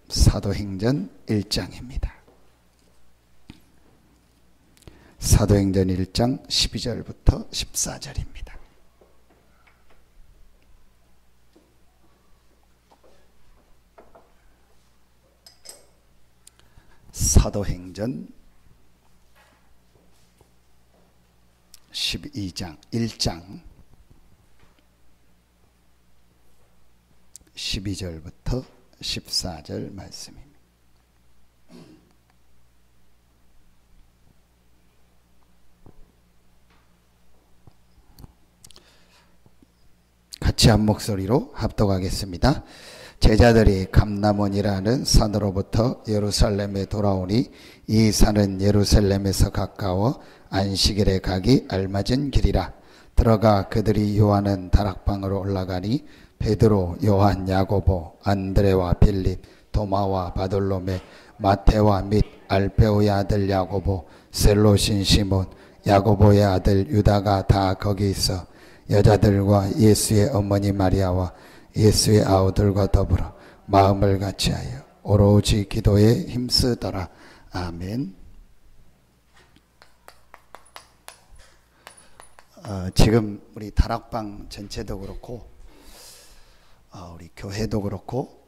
사도행전 1장입니다. 사도행전 1장 12절부터 14절입니다. 사도행전 12장 1장 12절부터 14절 말씀입니다. 같이 한 목소리로 합독하겠습니다. 제자들이 감람원이라는 산으로부터 예루살렘에 돌아오니 이 산은 예루살렘에서 가까워 안식일에 가기 알맞은 길이라. 들어가 그들이 요하는 다락방으로 올라가니 베드로, 요한, 야고보, 안드레와 빌립, 도마와 바돌로메, 마테와 및 알페오의 아들 야고보, 셀롯인 시몬, 야고보의 아들 유다가 다 거기 있어 여자들과 예수의 어머니 마리아와 예수의 아우들과 더불어 마음을 같이하여 오로지 기도에 힘쓰더라. 아멘. 지금 우리 다락방 전체도 그렇고 우리 교회도 그렇고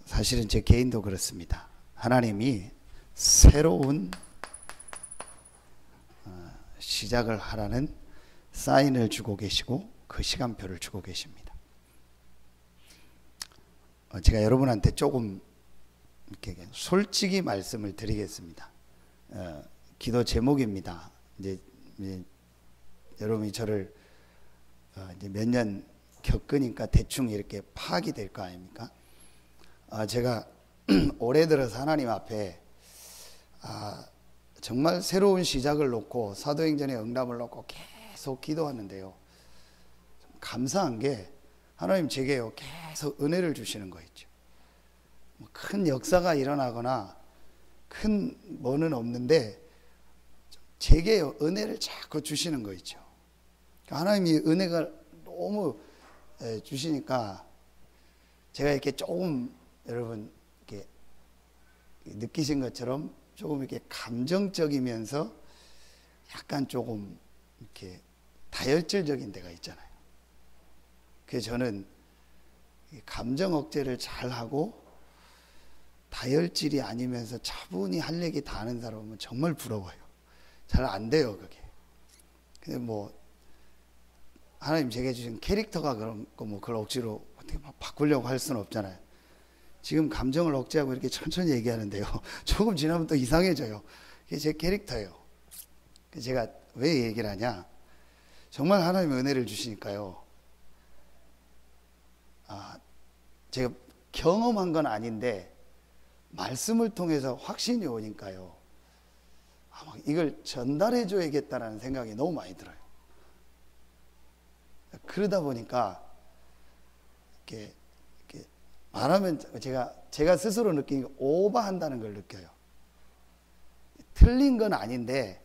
사실은 제 개인도 그렇습니다. 하나님이 새로운 시작을 하라는 사인을 주고 계시고 그 시간표를 주고 계십니다. 제가 여러분한테 조금 이렇게 솔직히 말씀을 드리겠습니다. 기도 제목입니다. 이제 여러분이 저를 이제 몇 년 겪으니까 대충 이렇게 파악이 될 거 아닙니까? 제가 올해 들어서 하나님 앞에 정말 새로운 시작을 놓고 사도행전의 응답을 놓고 계속 기도하는데요. 감사한 게 하나님 제게요 계속 은혜를 주시는 거 있죠. 큰 역사가 일어나거나 큰 뭐는 없는데 제게요 은혜를 자꾸 주시는 거 있죠. 하나님이 은혜가 너무 주시니까 제가 이렇게 조금 여러분 이렇게 느끼신 것처럼 조금 이렇게 감정적이면서 약간 조금 이렇게 다혈질적인 데가 있잖아요. 그래서 저는 감정 억제를 잘 하고 다혈질이 아니면서 차분히 할 얘기 다 하는 사람은 정말 부러워요. 잘 안 돼요, 그게. 근데 뭐 하나님 제게 주신 캐릭터가 그런 거 뭐 그걸 억지로 어떻게 막 바꾸려고 할 수는 없잖아요. 지금 감정을 억제하고 이렇게 천천히 얘기하는데요. 조금 지나면 또 이상해져요. 그게 제 캐릭터예요. 제가 왜 얘기를 하냐? 정말 하나님의 은혜를 주시니까요. 제가 경험한 건 아닌데 말씀을 통해서 확신이 오니까요. 이걸 전달해 줘야겠다라는 생각이 너무 많이 들어요. 그러다 보니까 이렇게 말하면 제가 스스로 느끼는 게 오버한다는 걸 느껴요. 틀린 건 아닌데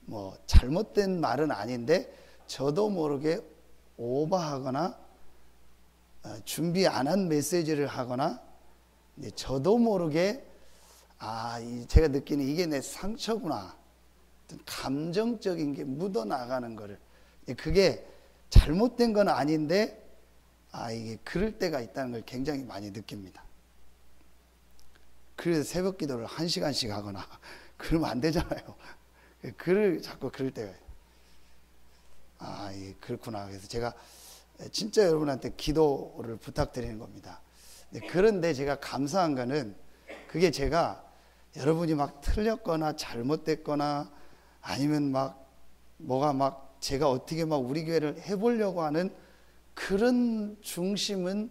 뭐 잘못된 말은 아닌데 저도 모르게 오버하거나 준비 안 한 메시지를 하거나 저도 모르게 제가 느끼는 이게 내 상처구나, 감정적인 게 묻어나가는 거를, 그게 잘못된 건 아닌데 이게 그럴 때가 있다는 걸 굉장히 많이 느낍니다. 그래서 새벽 기도를 1시간씩 하거나 그러면 안 되잖아요. 자꾸 그럴 때가 이게 그렇구나. 그래서 제가 진짜 여러분한테 기도를 부탁드리는 겁니다. 그런데 제가 감사한 거는 그게 제가 여러분이 막 틀렸거나 잘못됐거나 아니면 뭐가 제가 어떻게 우리 교회를 해보려고 하는 그런 중심은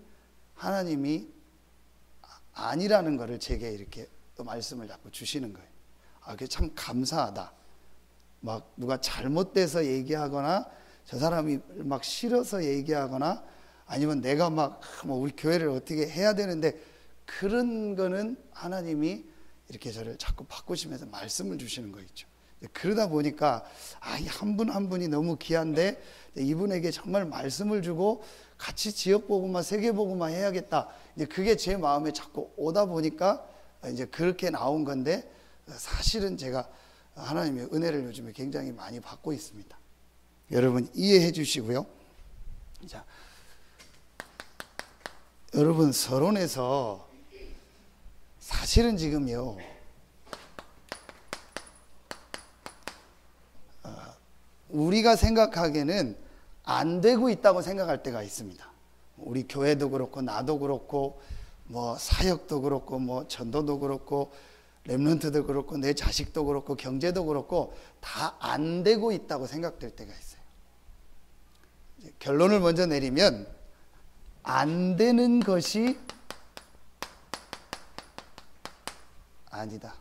하나님이 아니라는 것을 제게 이렇게 또 말씀을 자꾸 주시는 거예요. 그게 참 감사하다. 누가 잘못돼서 얘기하거나 저 사람이 싫어서 얘기하거나 아니면 내가 우리 교회를 어떻게 해야 되는데 그런 거는 하나님이 이렇게 저를 자꾸 바꾸시면서 말씀을 주시는 거 있죠. 그러다 보니까 한 분 한 분이 너무 귀한데 이분에게 정말 말씀을 주고 같이 지역복음화, 세계복음화 해야겠다. 이제 그게 제 마음에 자꾸 오다 보니까 이제 그렇게 나온 건데, 사실은 제가 하나님의 은혜를 요즘에 굉장히 많이 받고 있습니다. 여러분 이해해 주시고요. 자, 여러분 서론에서 사실은 지금요, 우리가 생각하기에는 안 되고 있다고 생각할 때가 있습니다. 우리 교회도 그렇고 나도 그렇고 뭐 사역도 그렇고 뭐 전도도 그렇고 렘넌트도 그렇고 내 자식도 그렇고 경제도 그렇고 다 안 되고 있다고 생각될 때가 있어요. 결론을 먼저 내리면 안 되는 것이 아니다.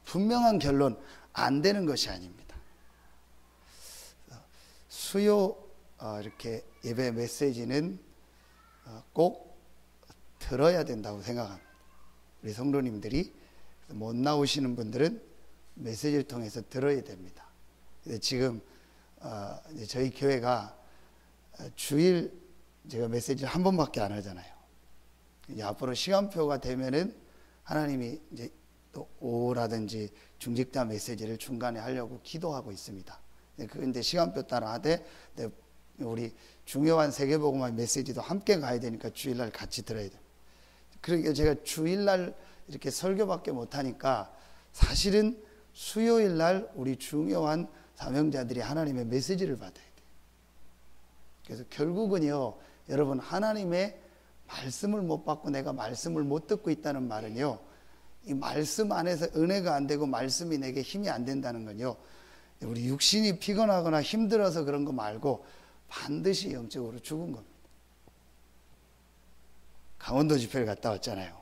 분명한 결론, 안 되는 것이 아닙니다. 수요 이렇게 예배 메시지는 꼭 들어야 된다고 생각합니다. 우리 성도님들이 못 나오시는 분들은 메시지를 통해서 들어야 됩니다. 근데 지금 이제 저희 교회가 주일 제가 메시지를 한 번밖에 안 하잖아요. 이제 앞으로 시간표가 되면은 하나님이 이제 또 오후라든지 중직자 메시지를 중간에 하려고 기도하고 있습니다. 근데 시간표 따라 하되 우리 중요한 세계복음화 메시지도 함께 가야 되니까 주일날 같이 들어야 돼요. 그러니까 제가 주일날 이렇게 설교밖에 못하니까 사실은 수요일날 우리 중요한 사명자들이 하나님의 메시지를 받아야 돼요. 그래서 결국은요, 여러분 하나님의 말씀을 못 받고 내가 말씀을 못 듣고 있다는 말은요, 이 말씀 안에서 은혜가 안 되고 말씀이 내게 힘이 안 된다는 건요, 우리 육신이 피곤하거나 힘들어서 그런 거 말고 반드시 영적으로 죽은 겁니다. 강원도 집회를 갔다 왔잖아요.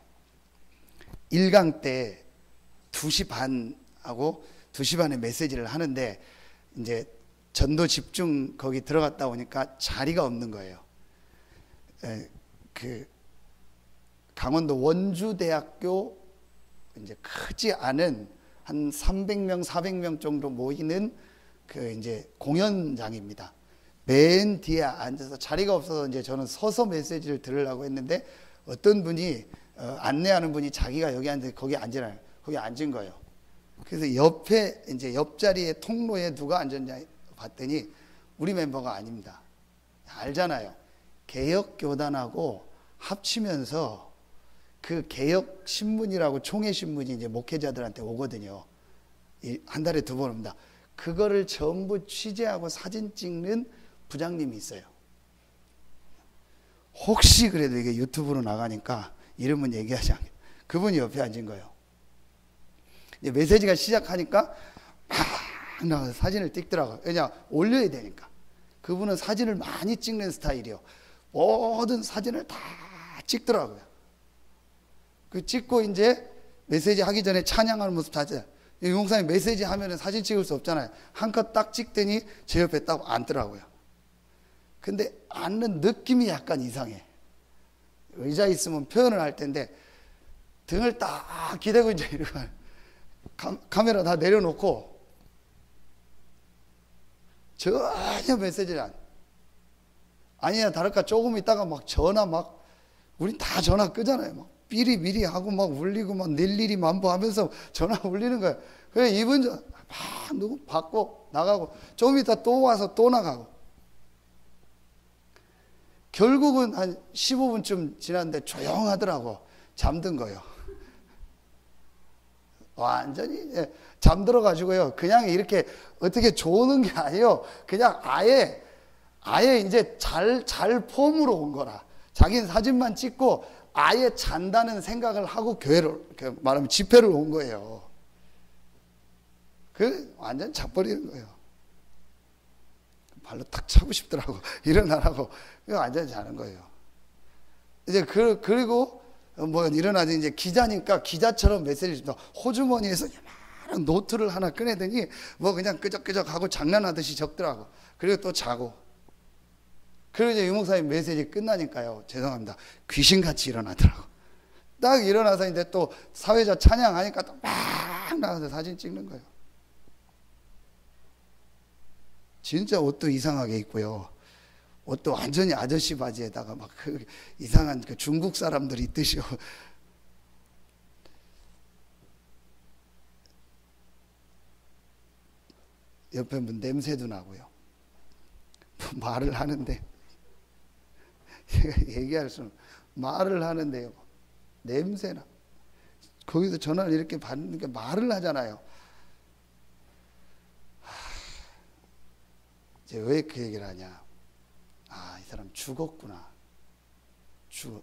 1강 때 2시 반하고 2시 반에 메시지를 하는데 이제 전도 집중 거기 들어갔다 오니까 자리가 없는 거예요. 그 강원도 원주대학교 이제 크지 않은 한 300명, 400명 정도 모이는 그 이제 공연장입니다. 맨 뒤에 앉아서 자리가 없어서 이제 저는 서서 메시지를 들으려고 했는데 어떤 분이 안내하는 분이 자기가 여기 앉아 거기 앉으라요. 거기 앉은 거예요. 그래서 옆에 이제 옆자리에 통로에 누가 앉았냐 봤더니 우리 멤버가 아닙니다. 알잖아요. 개혁교단하고 합치면서 그 개혁신문이라고 총회신문이 이제 목회자들한테 오거든요. 한 달에 2번 옵니다. 그거를 전부 취재하고 사진 찍는 부장님이 있어요. 혹시 그래도 이게 유튜브로 나가니까 이름은 얘기하지 않게 그분이 옆에 앉은 거예요. 이제 메시지가 시작하니까 막 나가서 사진을 찍더라고요. 왜냐 올려야 되니까. 그분은 사진을 많이 찍는 스타일이요. 모든 사진을 다 찍더라고요. 그 찍고 이제 메시지 하기 전에 찬양하는 모습 다 찍어요. 용사님 메시지 하면은 사진 찍을 수 없잖아요. 한 컷 딱 찍더니 제 옆에 딱 앉더라고요. 근데 앉는 느낌이 약간 이상해. 의자 있으면 표현을 할 텐데 등을 딱 기대고 이제 이러고 카메라 다 내려놓고 전혀 메시지를 안. 아니야 다를까 조금 있다가 막 전화 막 우린 다 전화 끄잖아요. 막 삐리삐리 하고 막 울리고 막 낼 일이 만보하면서 전화 울리는 거예요. 그래 이분 막 누구 받고 나가고 좀 이따 또 와서 또 나가고. 결국은 한 15분쯤 지났는데 조용하더라고. 잠든 거예요. 완전히 잠들어가지고요. 그냥 이렇게 어떻게 조는 게 아니에요. 그냥 아예 이제 잘 폼으로 온 거라. 자기는 사진만 찍고 아예 잔다는 생각을 하고 교회를, 말하면 집회를 온 거예요. 그 완전 자버리는 거예요. 발로 탁 차고 싶더라고. 일어나라고. 그거 완전히 자는 거예요. 이제 그리고 뭐 일어나지 이제 기자니까 기자처럼 메시지 준다. 호주머니에서 많은 노트를 하나 꺼내더니 뭐 그냥 끄적끄적 하고 장난하듯이 적더라고. 그리고 또 자고. 그리고 이제 유목사님 메시지 끝나니까요. 죄송합니다. 귀신같이 일어나더라고. 딱 일어나서 이제 또 사회자 찬양하니까 또 막 나가서 사진 찍는 거예요. 진짜 옷도 이상하게 입고요. 옷도 완전히 아저씨 바지에다가 막 그 이상한 그 중국 사람들이 있듯이요. 옆에 뭐 냄새도 나고요. 말을 하는데 얘기할 수는, 말을 하는데요, 냄새나. 거기서 전화를 이렇게 받으니까 말을 하잖아요. 이제 왜 그 얘기를 하냐? 아, 이 사람 죽었구나.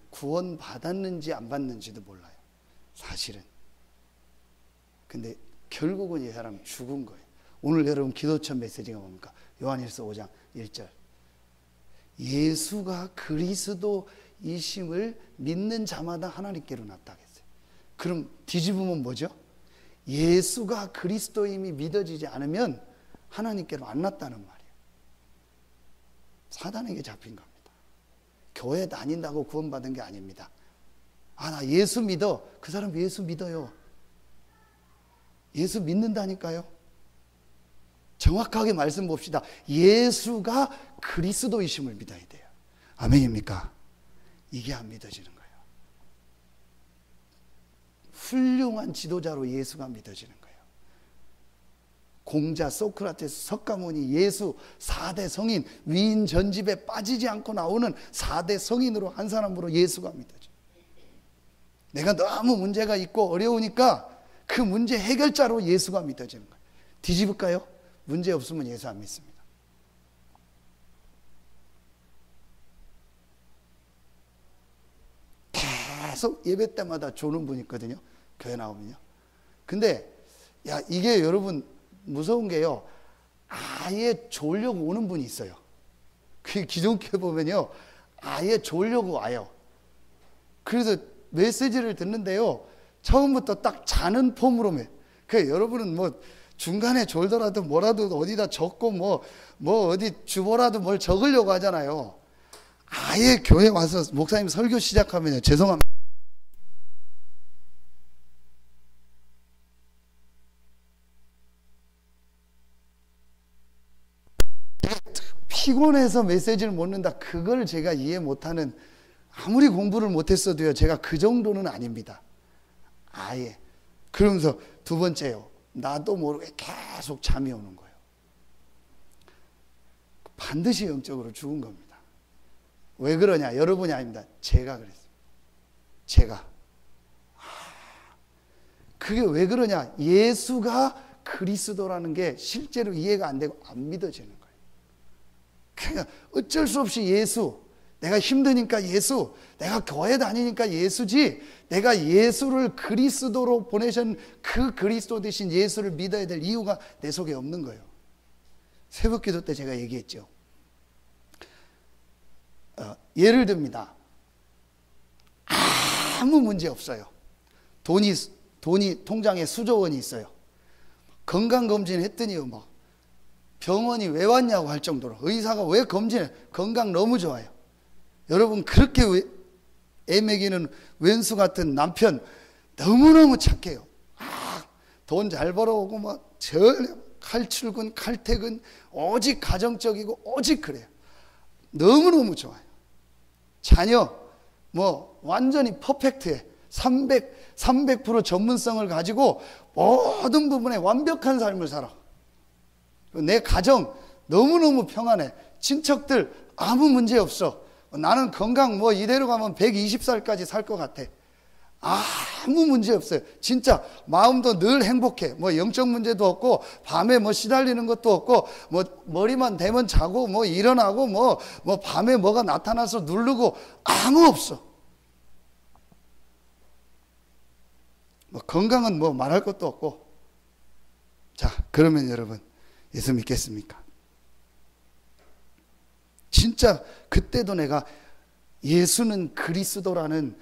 구원 받았는지 안 받는지도 몰라요, 사실은. 근데 결국은 이 사람 죽은 거예요. 오늘 여러분 기도처 메시지가 뭡니까? 요한일서 5장 1절. 예수가 그리스도이심을 믿는 자마다 하나님께로 나타나겠어요. 그럼 뒤집으면 뭐죠? 예수가 그리스도임이 믿어지지 않으면 하나님께로 안 났다는 말이에요. 사단에게 잡힌 겁니다. 교회 다닌다고 구원받은 게 아닙니다. 아, 나 예수 믿어. 그 사람 예수 믿어요. 예수 믿는다니까요. 정확하게 말씀 봅시다. 예수가 그리스도이심을 믿어야 돼요. 아멘입니까? 이게 안 믿어지는 거예요. 훌륭한 지도자로 예수가 믿어지는 거예요. 공자, 소크라테스, 석가모니, 예수 4대 성인, 위인 전집에 빠지지 않고 나오는 4대 성인으로 한 사람으로 예수가 믿어져요. 내가 너무 문제가 있고 어려우니까 그 문제 해결자로 예수가 믿어지는 거예요. 뒤집을까요? 문제 없으면 예수 안 믿습니다. 계속 예배 때마다 조는 분 있거든요. 교회 나오면요. 근데 야, 이게 여러분 무서운 게요, 아예 졸려고 오는 분이 있어요. 그 기존교회 보면요, 아예 졸려고 와요. 그래서 메시지를 듣는데요, 처음부터 딱 자는 폼으로 그 여러분은 뭐 중간에 졸더라도 뭐라도 어디다 적고 뭐 어디 주보라도 뭘 적으려고 하잖아요. 아예 교회 와서 목사님 설교 시작하면 죄송합니다. 피곤해서 메시지를 못 넣는다. 그걸 제가 이해 못하는, 아무리 공부를 못했어도요, 제가 그 정도는 아닙니다. 아예. 그러면서 두 번째요, 나도 모르게 계속 잠이 오는 거예요. 반드시 영적으로 죽은 겁니다. 왜 그러냐? 여러분이 아닙니다. 제가 그랬어요. 제가. 그게 왜 그러냐? 예수가 그리스도라는 게 실제로 이해가 안 되고 안 믿어지는 거예요. 그러니까 어쩔 수 없이 예수, 내가 힘드니까 예수, 내가 교회 다니니까 예수지, 내가 예수를 그리스도로 보내신 그 그리스도 대신 예수를 믿어야 될 이유가 내 속에 없는 거예요. 새벽기도 때 제가 얘기했죠. 예를 듭니다. 아무 문제 없어요. 돈이 통장에 수조 원이 있어요. 건강검진 했더니요, 뭐 병원이 왜 왔냐고 할 정도로, 의사가 왜 검진해? 건강 너무 좋아요. 여러분, 그렇게 애매기는 왼수 같은 남편 너무너무 착해요. 돈 잘 벌어오고 뭐 칼출근 칼퇴근 오직 가정적이고 오직 그래요. 너무너무 좋아요. 자녀 뭐 완전히 퍼펙트해. 300% 전문성을 가지고 모든 부분에 완벽한 삶을 살아. 내 가정 너무너무 평안해. 친척들 아무 문제 없어. 나는 건강 뭐 이대로 가면 120살까지 살 것 같아. 아무 문제 없어요. 진짜 마음도 늘 행복해. 뭐 영적 문제도 없고, 밤에 뭐 시달리는 것도 없고, 뭐 머리만 대면 자고, 뭐 일어나고, 뭐 밤에 뭐가 나타나서 누르고, 아무 없어. 뭐 건강은 뭐 말할 것도 없고. 자, 그러면 여러분, 예수 믿겠습니까? 진짜 그때도 내가 예수는 그리스도라는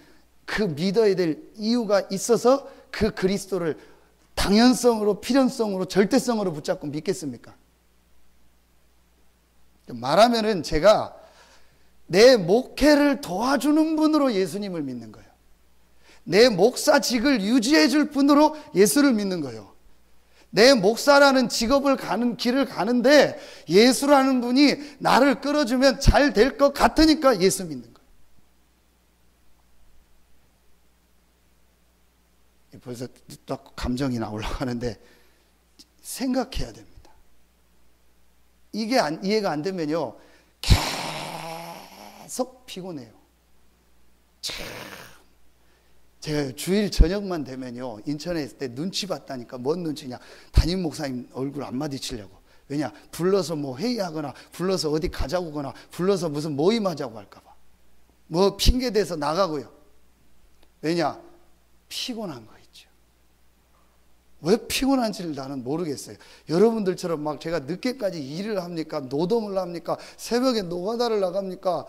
그 믿어야 될 이유가 있어서 그 그리스도를 당연성으로, 필연성으로, 절대성으로 붙잡고 믿겠습니까? 말하면은 제가 내 목회를 도와주는 분으로 예수님을 믿는 거예요. 내 목사직을 유지해 줄 분으로 예수를 믿는 거예요. 내 목사라는 직업을 가는 길을 가는데 예수라는 분이 나를 끌어주면 잘 될 것 같으니까 예수 믿는 거예요. 벌써 딱 감정이 올라가는데 생각해야 됩니다. 이게 이해가 안 되면요 계속 피곤해요. 참, 제가 주일 저녁만 되면요 인천에 있을 때 눈치 봤다니까. 뭔 눈치냐, 담임 목사님 얼굴 안 마주치려고. 왜냐, 불러서 뭐 회의하거나 불러서 어디 가자고거나 불러서 무슨 모임하자고 할까봐 뭐 핑계대서 나가고요. 왜냐, 피곤한 거 있죠. 왜 피곤한지를 나는 모르겠어요. 여러분들처럼 막 제가 늦게까지 일을 합니까? 노동을 합니까? 새벽에 노가다를 나갑니까?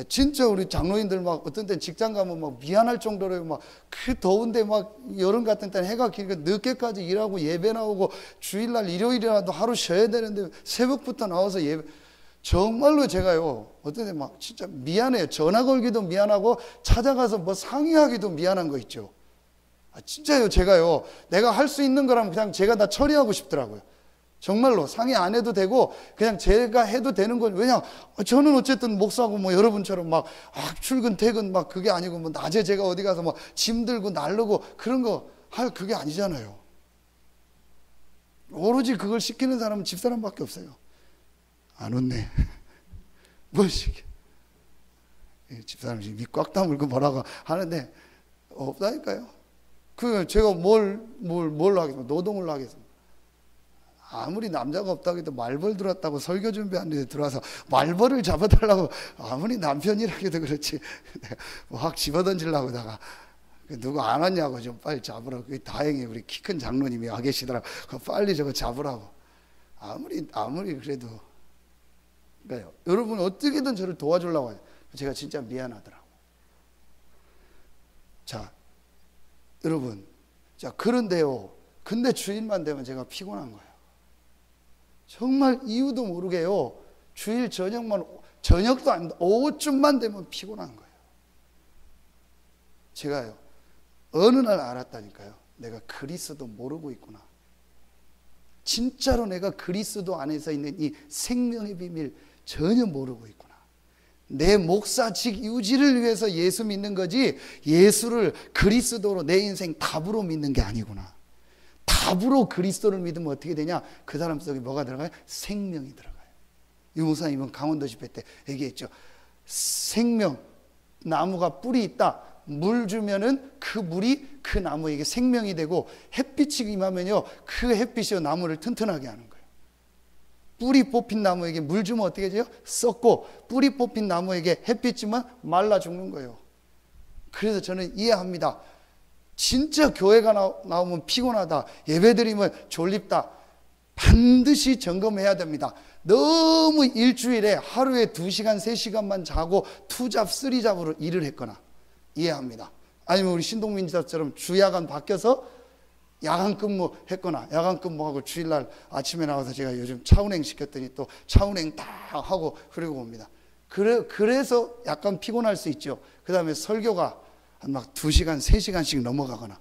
진짜 우리 장로님들 막 어떤 때는 직장 가면 막 미안할 정도로 막 그 더운데 막 여름 같은 때는 해가 길니까 늦게까지 일하고 예배 나오고 주일날 일요일이라도 하루 쉬어야 되는데 새벽부터 나와서 예배. 정말로 제가요 어떤 때 막 진짜 미안해요. 전화 걸기도 미안하고 찾아가서 뭐 상의하기도 미안한 거 있죠. 진짜요. 제가요 내가 할 수 있는 거라면 그냥 제가 다 처리하고 싶더라고요. 정말로 상의 안 해도 되고 그냥 제가 해도 되는 건, 왜냐 저는 어쨌든 목사고 뭐 여러분처럼 막 출근 퇴근 막 그게 아니고 뭐 낮에 제가 어디 가서 뭐 짐 들고 날르고 그런 거 할 그게 아니잖아요. 오로지 그걸 시키는 사람은 집사람밖에 없어요. 안 웃네. 뭘 시켜? 집사람이 입 꽉 다물고 뭐라고 하는데 없다니까요. 그 제가 뭘 하겠습니까? 노동을 하겠습니까? 아무리 남자가 없다고 해도 말벌 들었다고 설교 준비하는데 들어와서 말벌을 잡아달라고 아무리 남편이라 해도 그렇지 확 집어던지려고 하다가 누구 안 왔냐고 좀 빨리 잡으라고. 다행히 우리 키 큰 장로님이 와 계시더라고. 빨리 저거 잡으라고. 아무리 그래도 그러니까요. 여러분 어떻게든 저를 도와주려고 해요. 제가 진짜 미안하더라고. 자 여러분, 자 그런데요 근데 주일만 되면 제가 피곤한 거예요. 정말 이유도 모르게요. 주일 저녁도 아닙니다. 오후쯤만 되면 피곤한 거예요. 제가요 어느 날 알았다니까요. 내가 그리스도 모르고 있구나. 진짜로 내가 그리스도 안에서 있는 이 생명의 비밀 전혀 모르고 있구나. 내 목사직 유지를 위해서 예수 믿는 거지 예수를 그리스도로 내 인생 답으로 믿는 게 아니구나. 답으로 그리스도를 믿으면 어떻게 되냐? 그 사람 속에 뭐가 들어가요? 생명이 들어가요. 이 목사님은 강원도 집회 때 얘기했죠. 생명, 나무가 뿔이 있다. 물 주면은 그 물이 그 나무에게 생명이 되고 햇빛이 임하면요 그 햇빛이 나무를 튼튼하게 하는 거예요. 뿌리 뽑힌 나무에게 물 주면 어떻게 돼요? 썩고 뿌리 뽑힌 나무에게 햇빛 주면 말라 죽는 거예요. 그래서 저는 이해합니다. 진짜 교회가 나오면 피곤하다, 예배드리면 졸립다, 반드시 점검해야 됩니다. 너무 일주일에 하루에 2시간 3시간만 자고 투잡 3잡으로 일을 했거나 이해합니다. 아니면 우리 신동민 지사처럼 주야간 바뀌어서 야간 근무했거나 야간 근무하고 주일날 아침에 나와서 제가 요즘 차운행 시켰더니 또 차운행 다 하고 그러고 옵니다. 그래서 약간 피곤할 수 있죠. 그 다음에 설교가 한 막 2시간 3시간씩 넘어가거나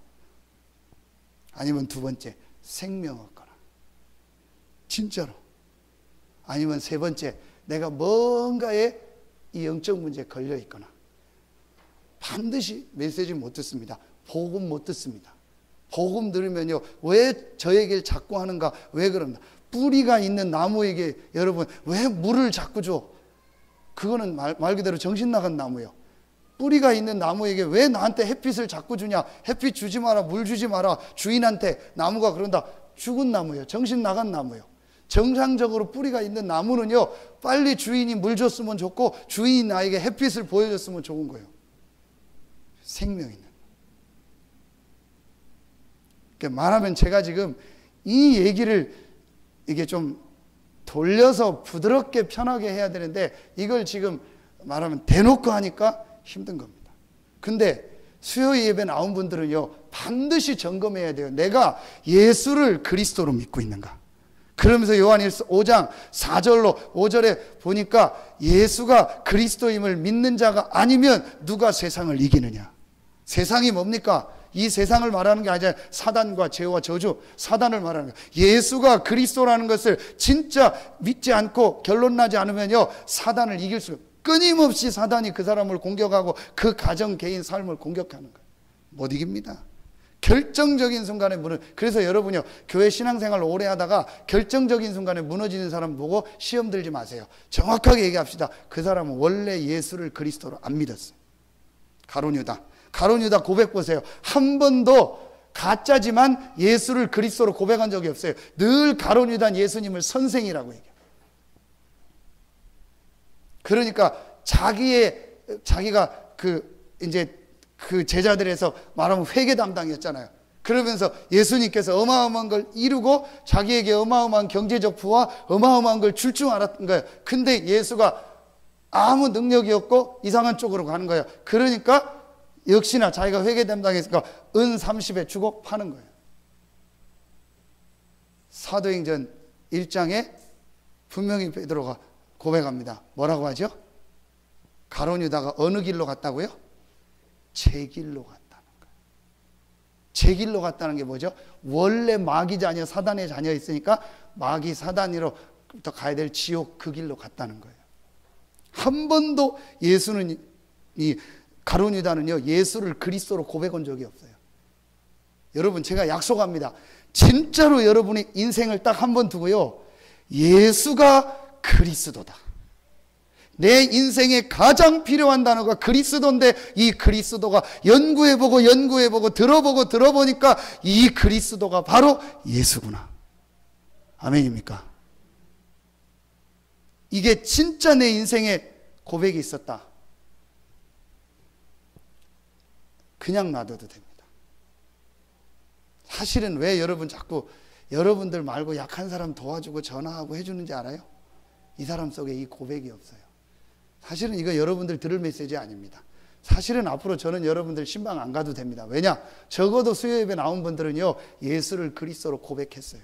아니면 두 번째 생명 없거나 진짜로, 아니면 세 번째 내가 뭔가에 이 영적 문제에 걸려 있거나 반드시 메시지 못 듣습니다. 복음 못 듣습니다. 복음 들으면요 왜 저 얘기를 자꾸 하는가, 왜 그런가. 뿌리가 있는 나무에게 여러분 왜 물을 자꾸 줘? 그거는 말 그대로 정신 나간 나무예요. 뿌리가 있는 나무에게 왜 나한테 햇빛을 자꾸 주냐? 햇빛 주지 마라, 물 주지 마라. 주인한테 나무가 그런다. 죽은 나무예요. 정신 나간 나무예요. 정상적으로 뿌리가 있는 나무는요 빨리 주인이 물 줬으면 좋고 주인이 나에게 햇빛을 보여줬으면 좋은 거예요. 생명 있는. 그러니까 말하면 제가 지금 이 얘기를 이게 좀 돌려서 부드럽게 편하게 해야 되는데 이걸 지금 말하면 대놓고 하니까 힘든 겁니다. 근데 수요 예배 나온 분들은요 반드시 점검해야 돼요. 내가 예수를 그리스도로 믿고 있는가. 그러면서 요한일서 5장 4절로 5절에 보니까 예수가 그리스도임을 믿는 자가 아니면 누가 세상을 이기느냐. 세상이 뭡니까? 이 세상을 말하는 게 아니라 사단과 죄와 저주, 사단을 말하는 거예요. 예수가 그리스도라는 것을 진짜 믿지 않고 결론 나지 않으면요, 사단을 이길 수, 끊임없이 사단이 그 사람을 공격하고 그 가정, 개인 삶을 공격하는 거예요. 못 이깁니다. 결정적인 순간에 그래서 여러분요, 교회 신앙생활 오래 하다가 결정적인 순간에 무너지는 사람 보고 시험 들지 마세요. 정확하게 얘기합시다. 그 사람은 원래 예수를 그리스도로 안 믿었어요. 가룟유다 고백 보세요. 한 번도 가짜지만 예수를 그리스도로 고백한 적이 없어요. 늘 가룟유다는 예수님을 선생이라고 얘기해요. 그러니까 자기가 그 제자들에서 말하면 회계 담당이었잖아요. 그러면서 예수님께서 어마어마한 걸 이루고 자기에게 어마어마한 경제적 부와 어마어마한 걸 줄 줄 알았던 거예요. 근데 예수가 아무 능력이 없고 이상한 쪽으로 가는 거예요. 그러니까 역시나 자기가 회계 담당했으니까 은 30에 주고 파는 거예요. 사도행전 1장에 분명히 베드로가 고백합니다. 뭐라고 하죠? 가룟유다가 어느 길로 갔다고요? 제 길로 갔다는 거예요. 제 길로 갔다는 게 뭐죠? 원래 마귀 자녀, 사단의 자녀 있으니까 마귀 사단으로부터 가야 될 지옥, 그 길로 갔다는 거예요. 한 번도 이 가룟유다는요, 예수를 그리스도로 고백한 적이 없어요. 여러분, 제가 약속합니다. 진짜로 여러분이 인생을 딱 한 번 두고요, 예수가 그리스도다. 내 인생에 가장 필요한 단어가 그리스도인데, 이 그리스도가 연구해보고 들어보니까 이 그리스도가 바로 예수구나. 아멘입니까? 이게 진짜 내 인생에 고백이 있었다. 그냥 놔둬도 됩니다. 사실은 왜 여러분 자꾸 여러분들 말고 약한 사람 도와주고 전화하고 해주는지 알아요? 이 사람 속에 이 고백이 없어요. 사실은 이거 여러분들 들을 메시지 아닙니다. 사실은 앞으로 저는 여러분들 신방 안 가도 됩니다. 왜냐? 적어도 수요예배 나온 분들은요, 예수를 그리스도로 고백했어요.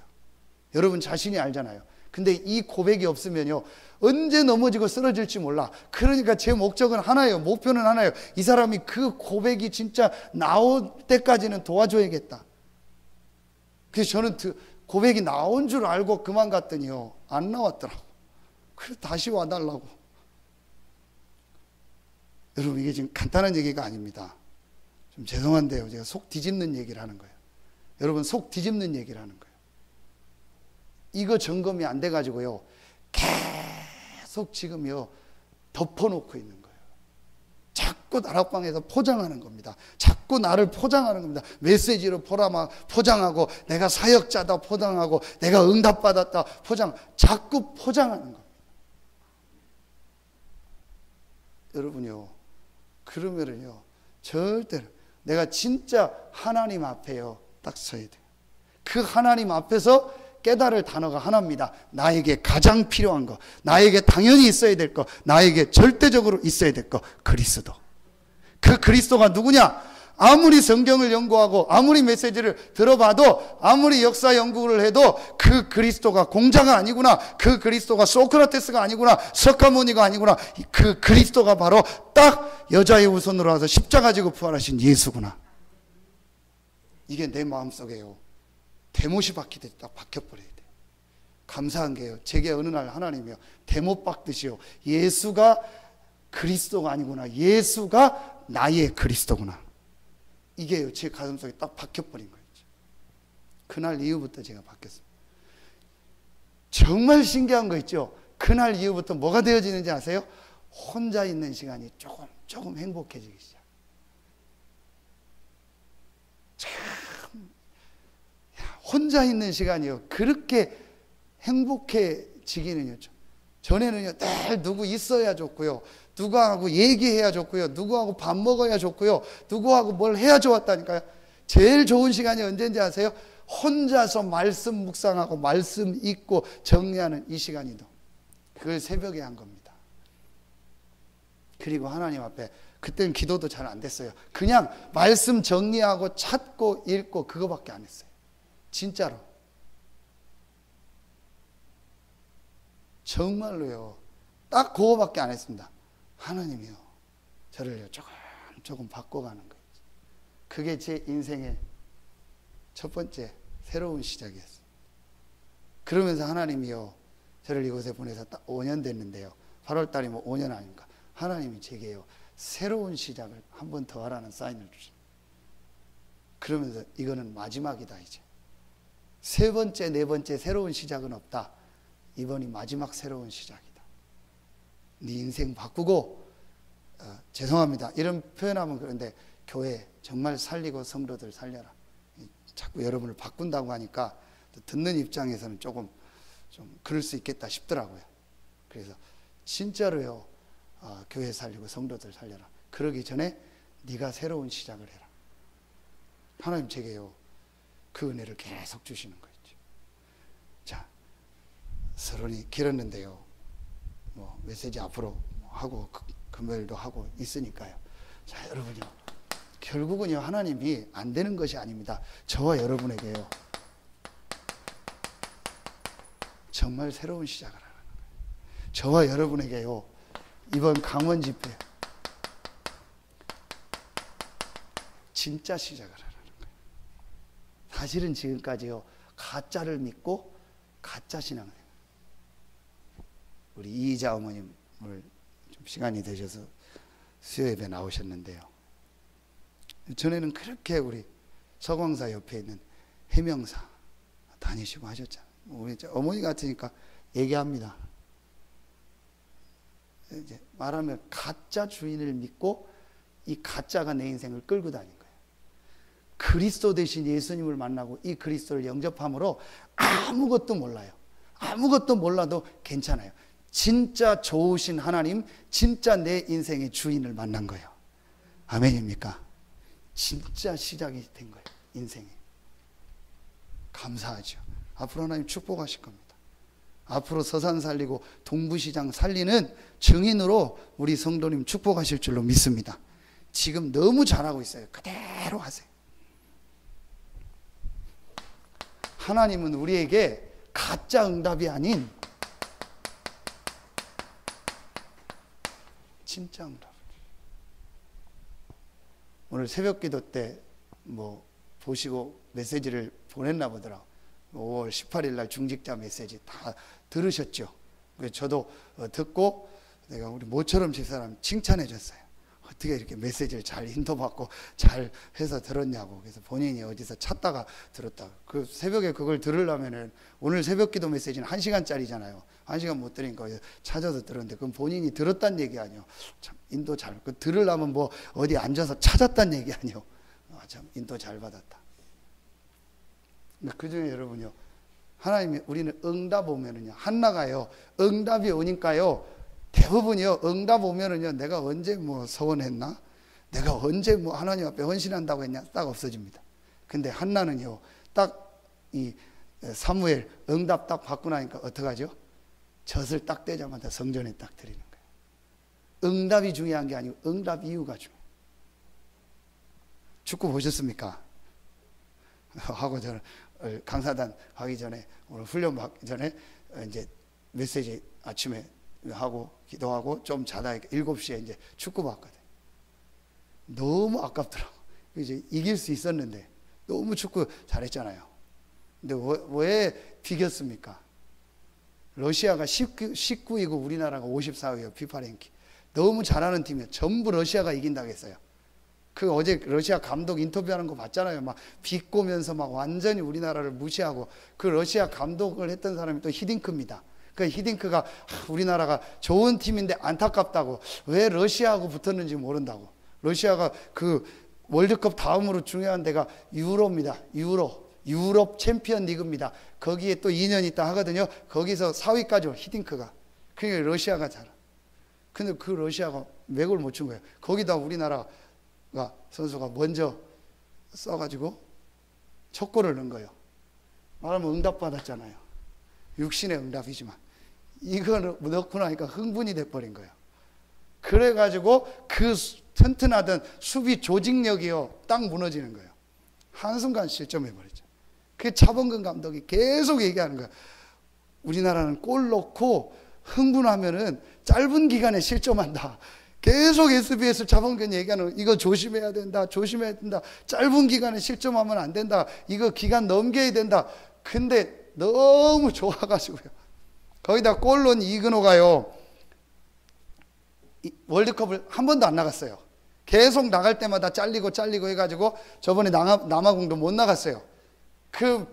여러분 자신이 알잖아요. 근데 이 고백이 없으면요, 언제 넘어지고 쓰러질지 몰라. 그러니까 제 목적은 하나예요. 목표는 하나예요. 이 사람이 그 고백이 진짜 나올 때까지는 도와줘야겠다. 그래서 저는 고백이 나온 줄 알고 그만 갔더니요, 안 나왔더라고. 그래서 다시 와달라고. 여러분, 이게 지금 간단한 얘기가 아닙니다. 좀 죄송한데요, 제가 속 뒤집는 얘기를 하는 거예요. 여러분, 속 뒤집는 얘기를 하는 거예요. 이거 점검이 안 돼가지고요, 계속 지금요 덮어놓고 있는 거예요. 자꾸 다락방에서 포장하는 겁니다. 자꾸 나를 포장하는 겁니다. 메시지로 포장하고, 내가 사역자다 포장하고, 내가 응답받았다 자꾸 포장하는 겁니다. 여러분요, 그러면은요, 절대로 내가 진짜 하나님 앞에요 딱 서야 돼요. 그 하나님 앞에서 깨달을 단어가 하나입니다. 나에게 가장 필요한 거, 나에게 당연히 있어야 될 거, 나에게 절대적으로 있어야 될 거, 그리스도. 그 그리스도가 누구냐? 아무리 성경을 연구하고 아무리 메시지를 들어봐도, 아무리 역사 연구를 해도 그 그리스도가 공자가 아니구나, 그 그리스도가 소크라테스가 아니구나, 석가모니가 아니구나, 그 그리스도가 바로 딱 여자의 후손으로 와서 십자가 지고 부활하신 예수구나. 이게 내 마음속에요 대못이 박히듯이 딱 박혀버려야 돼요. 감사한 게요, 제게 어느 날 하나님이요 대못 박듯이요, 예수가 그리스도가 아니구나, 예수가 나의 그리스도구나, 이게 제 가슴속에 딱 박혀버린 거예요. 그날 이후부터 제가 바뀌었습니다. 정말 신기한 거 있죠? 그날 이후부터 뭐가 되어지는지 아세요? 혼자 있는 시간이 조금 행복해지기 시작. 참, 혼자 있는 시간이요, 그렇게 행복해지기는요. 전에는요, 늘 누구 있어야 좋고요, 누구하고 얘기해야 좋고요, 누구하고 밥 먹어야 좋고요, 누구하고 뭘 해야 좋았다니까요. 제일 좋은 시간이 언제인지 아세요? 혼자서 말씀 묵상하고 말씀 읽고 정리하는 이 시간이도. 그걸 새벽에 한 겁니다. 그리고 하나님 앞에, 그때는 기도도 잘 안 됐어요. 그냥 말씀 정리하고 찾고 읽고 그거밖에 안 했어요. 진짜로. 정말로요, 딱 그거밖에 안 했습니다. 하나님이요, 저를 조금 바꿔가는 거예요. 그게 제 인생의 첫 번째 새로운 시작이었어요. 그러면서 하나님이요, 저를 이곳에 보내서 딱 5년 됐는데요. 8월 달이면 5년 아닙니까? 하나님이 제게요, 새로운 시작을 한 번 더 하라는 사인을 주십니다. 그러면서 이거는 마지막이다 이제. 세 번째, 네 번째 새로운 시작은 없다. 이번이 마지막 새로운 시작이다. 네 인생 바꾸고, 죄송합니다. 이런 표현하면 그런데 교회 정말 살리고 성도들 살려라. 자꾸 여러분을 바꾼다고 하니까 듣는 입장에서는 조금 좀 그럴 수 있겠다 싶더라고요. 그래서 진짜로요, 교회 살리고 성도들 살려라. 그러기 전에 네가 새로운 시작을 해라. 하나님 제게요, 그 은혜를 계속 주시는 거죠. 자, 서론이 길었는데요. 뭐 메시지 앞으로 하고 금요일도 하고 있으니까요. 자, 여러분요, 결국은요, 하나님이 안 되는 것이 아닙니다. 저와 여러분에게요, 정말 새로운 시작을 하는 거예요. 저와 여러분에게요, 이번 강원 집회 진짜 시작을 하라는 거예요. 사실은 지금까지요, 가짜를 믿고 가짜 신앙을 해요. 우리 이희자 어머님 오늘 좀 시간이 되셔서 수요 예배 나오셨는데요. 전에는 그렇게 우리 서광사 옆에 있는 해명사 다니시고 하셨잖아요. 우리 어머니 같으니까 얘기합니다. 이제 말하면 가짜 주인을 믿고 이 가짜가 내 인생을 끌고 다닌 거예요. 그리스도 대신 예수님을 만나고 이 그리스도를 영접함으로 아무것도 몰라요. 아무것도 몰라도 괜찮아요. 진짜 좋으신 하나님, 진짜 내 인생의 주인을 만난 거예요. 아멘입니까? 진짜 시작이 된 거예요, 인생에. 감사하죠. 앞으로 하나님 축복하실 겁니다. 앞으로 서산 살리고 동부시장 살리는 증인으로 우리 성도님 축복하실 줄로 믿습니다. 지금 너무 잘하고 있어요. 그대로 하세요. 하나님은 우리에게 가짜 응답이 아닌 진짜 응답. 오늘 새벽 기도 때 뭐 보시고 메시지를 보냈나 보더라고. 5월 18일 날 중직자 메시지 다 들으셨죠? 그래서 저도 듣고 내가 우리 모처럼 집사람 칭찬해 줬어요. 어떻게 이렇게 메시지를 잘 인도받고 잘 해서 들었냐고. 그래서 본인이 어디서 찾다가 들었다고. 그 새벽에 그걸 들으려면은 오늘 새벽 기도 메시지는 1시간짜리잖아요. 1시간 못 들으니까 찾아서 들었는데 그건 본인이 들었단 얘기 아니요. 참 인도 잘, 그 들으려면 뭐 어디 앉아서 찾았단 얘기 아니요. 참 인도 잘 받았다. 그 중에 여러분요, 하나님이 우리는 응답 오면은요, 한나가요, 응답이 오니까요, 대부분이요, 응답 오면은요, 내가 언제 뭐 서원했나? 내가 언제 뭐 하나님 앞에 헌신한다고 했냐? 딱 없어집니다. 근데 한나는요, 딱 이 사무엘 응답 딱 받고 나니까 어떡하죠? 젖을 딱 떼자마자 성전에 딱 드리는 거예요. 응답이 중요한 게 아니고 응답 이유가 중요해요. 축구 보셨습니까? 하고 저는 강사단 하기 전에 오늘 훈련 받기 전에 이제 메시지 아침에 하고 기도하고 좀 자다 7시에 이제 축구 봤거든. 너무 아깝더라고. 이제 이길 수 있었는데 너무 축구 잘했잖아요. 근데 왜 비겼습니까? 러시아가 19위고 우리나라가 54위예요. 피파 랭킹. 너무 잘하는 팀이에요. 전부 러시아가 이긴다고 했어요. 그 어제 러시아 감독 인터뷰하는 거 봤잖아요. 막 비꼬면서 막 완전히 우리나라를 무시하고, 그 러시아 감독을 했던 사람이 또 히딩크입니다. 그 히딩크가 우리나라가 좋은 팀인데 안타깝다고, 왜 러시아하고 붙었는지 모른다고. 러시아가 그 월드컵 다음으로 중요한 데가 유로입니다. 유럽 챔피언 리그입니다. 거기에 또 2년 있다 하거든요. 거기서 4위까지 올 히딩크가. 그러니까 러시아가 잘하. 근데 그 러시아가 맥을 못 춘 거예요. 거기다 우리나라 선수가 먼저 써가지고 첫 골을 넣은 거예요. 말하면 응답받았잖아요. 육신의 응답이지만 이걸 넣고 나니까 흥분이 돼버린 거예요. 그래가지고 그 튼튼하던 수비 조직력이요 딱 무너지는 거예요. 한순간 실점해버렸죠. 그 차범근 감독이 계속 얘기하는 거예요. 우리나라는 골 넣고 흥분하면은 짧은 기간에 실점한다. 계속 SBS 자본권 얘기하는, 이거 조심해야 된다, 조심해야 된다, 짧은 기간에 실점하면 안 된다, 이거 기간 넘겨야 된다. 근데 너무 좋아가지고요. 거기다 골 넣은 이근호가요, 월드컵을 한 번도 안 나갔어요. 계속 나갈 때마다 잘리고 해가지고 저번에 남아공도 못 나갔어요. 그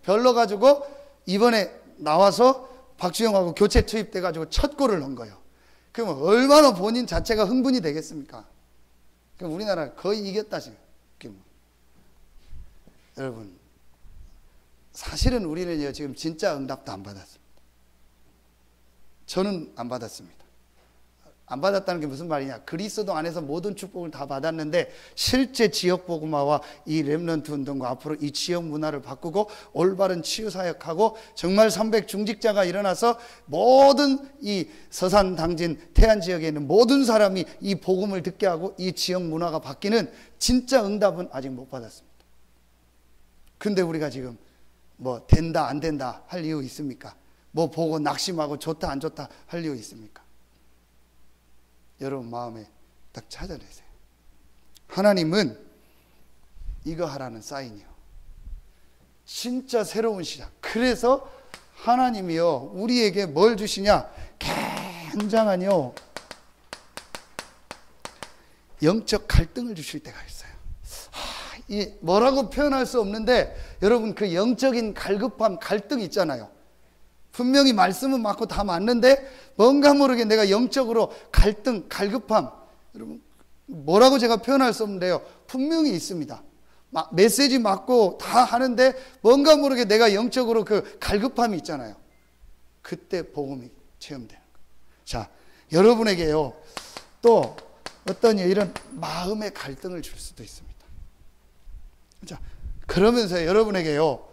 별러가지고 이번에 나와서 박주영하고 교체 투입돼가지고 첫 골을 넣은 거예요. 그럼 얼마나 본인 자체가 흥분이 되겠습니까? 그럼 우리나라 거의 이겼다 지금. 여러분, 사실은 우리는요 지금 진짜 응답도 안 받았습니다. 저는 안 받았습니다. 안 받았다는 게 무슨 말이냐? 그리스도 안에서 모든 축복을 다 받았는데 실제 지역 복음화와 이 렘넌트 운동과 앞으로 이 지역 문화를 바꾸고 올바른 치유 사역하고 정말 300 중직자가 일어나서 모든 이 서산 당진 태안 지역에 있는 모든 사람이 이 복음을 듣게 하고 이 지역 문화가 바뀌는 진짜 응답은 아직 못 받았습니다. 근데 우리가 지금 뭐 된다 안 된다 할 이유 있습니까? 뭐 보고 낙심하고 좋다 안 좋다 할 이유 있습니까? 여러분 마음에 딱 찾아내세요. 하나님은 이거 하라는 사인이요. 진짜 새로운 시작. 그래서 하나님이요 우리에게 뭘 주시냐? 굉장한요 영적 갈등을 주실 때가 있어요. 이 뭐라고 표현할 수 없는데 여러분 그 영적인 갈급함, 갈등 있잖아요. 분명히 말씀은 맞고 다 맞는데 뭔가 모르게 내가 영적으로 갈등, 갈급함, 여러분 뭐라고 제가 표현할 수 없는데요 분명히 있습니다. 메시지 맞고 다 하는데 뭔가 모르게 내가 영적으로 그 갈급함이 있잖아요. 그때 복음이 체험되는 거예요. 자, 여러분에게요 또 어떤 이런 마음의 갈등을 줄 수도 있습니다. 자, 그러면서 여러분에게요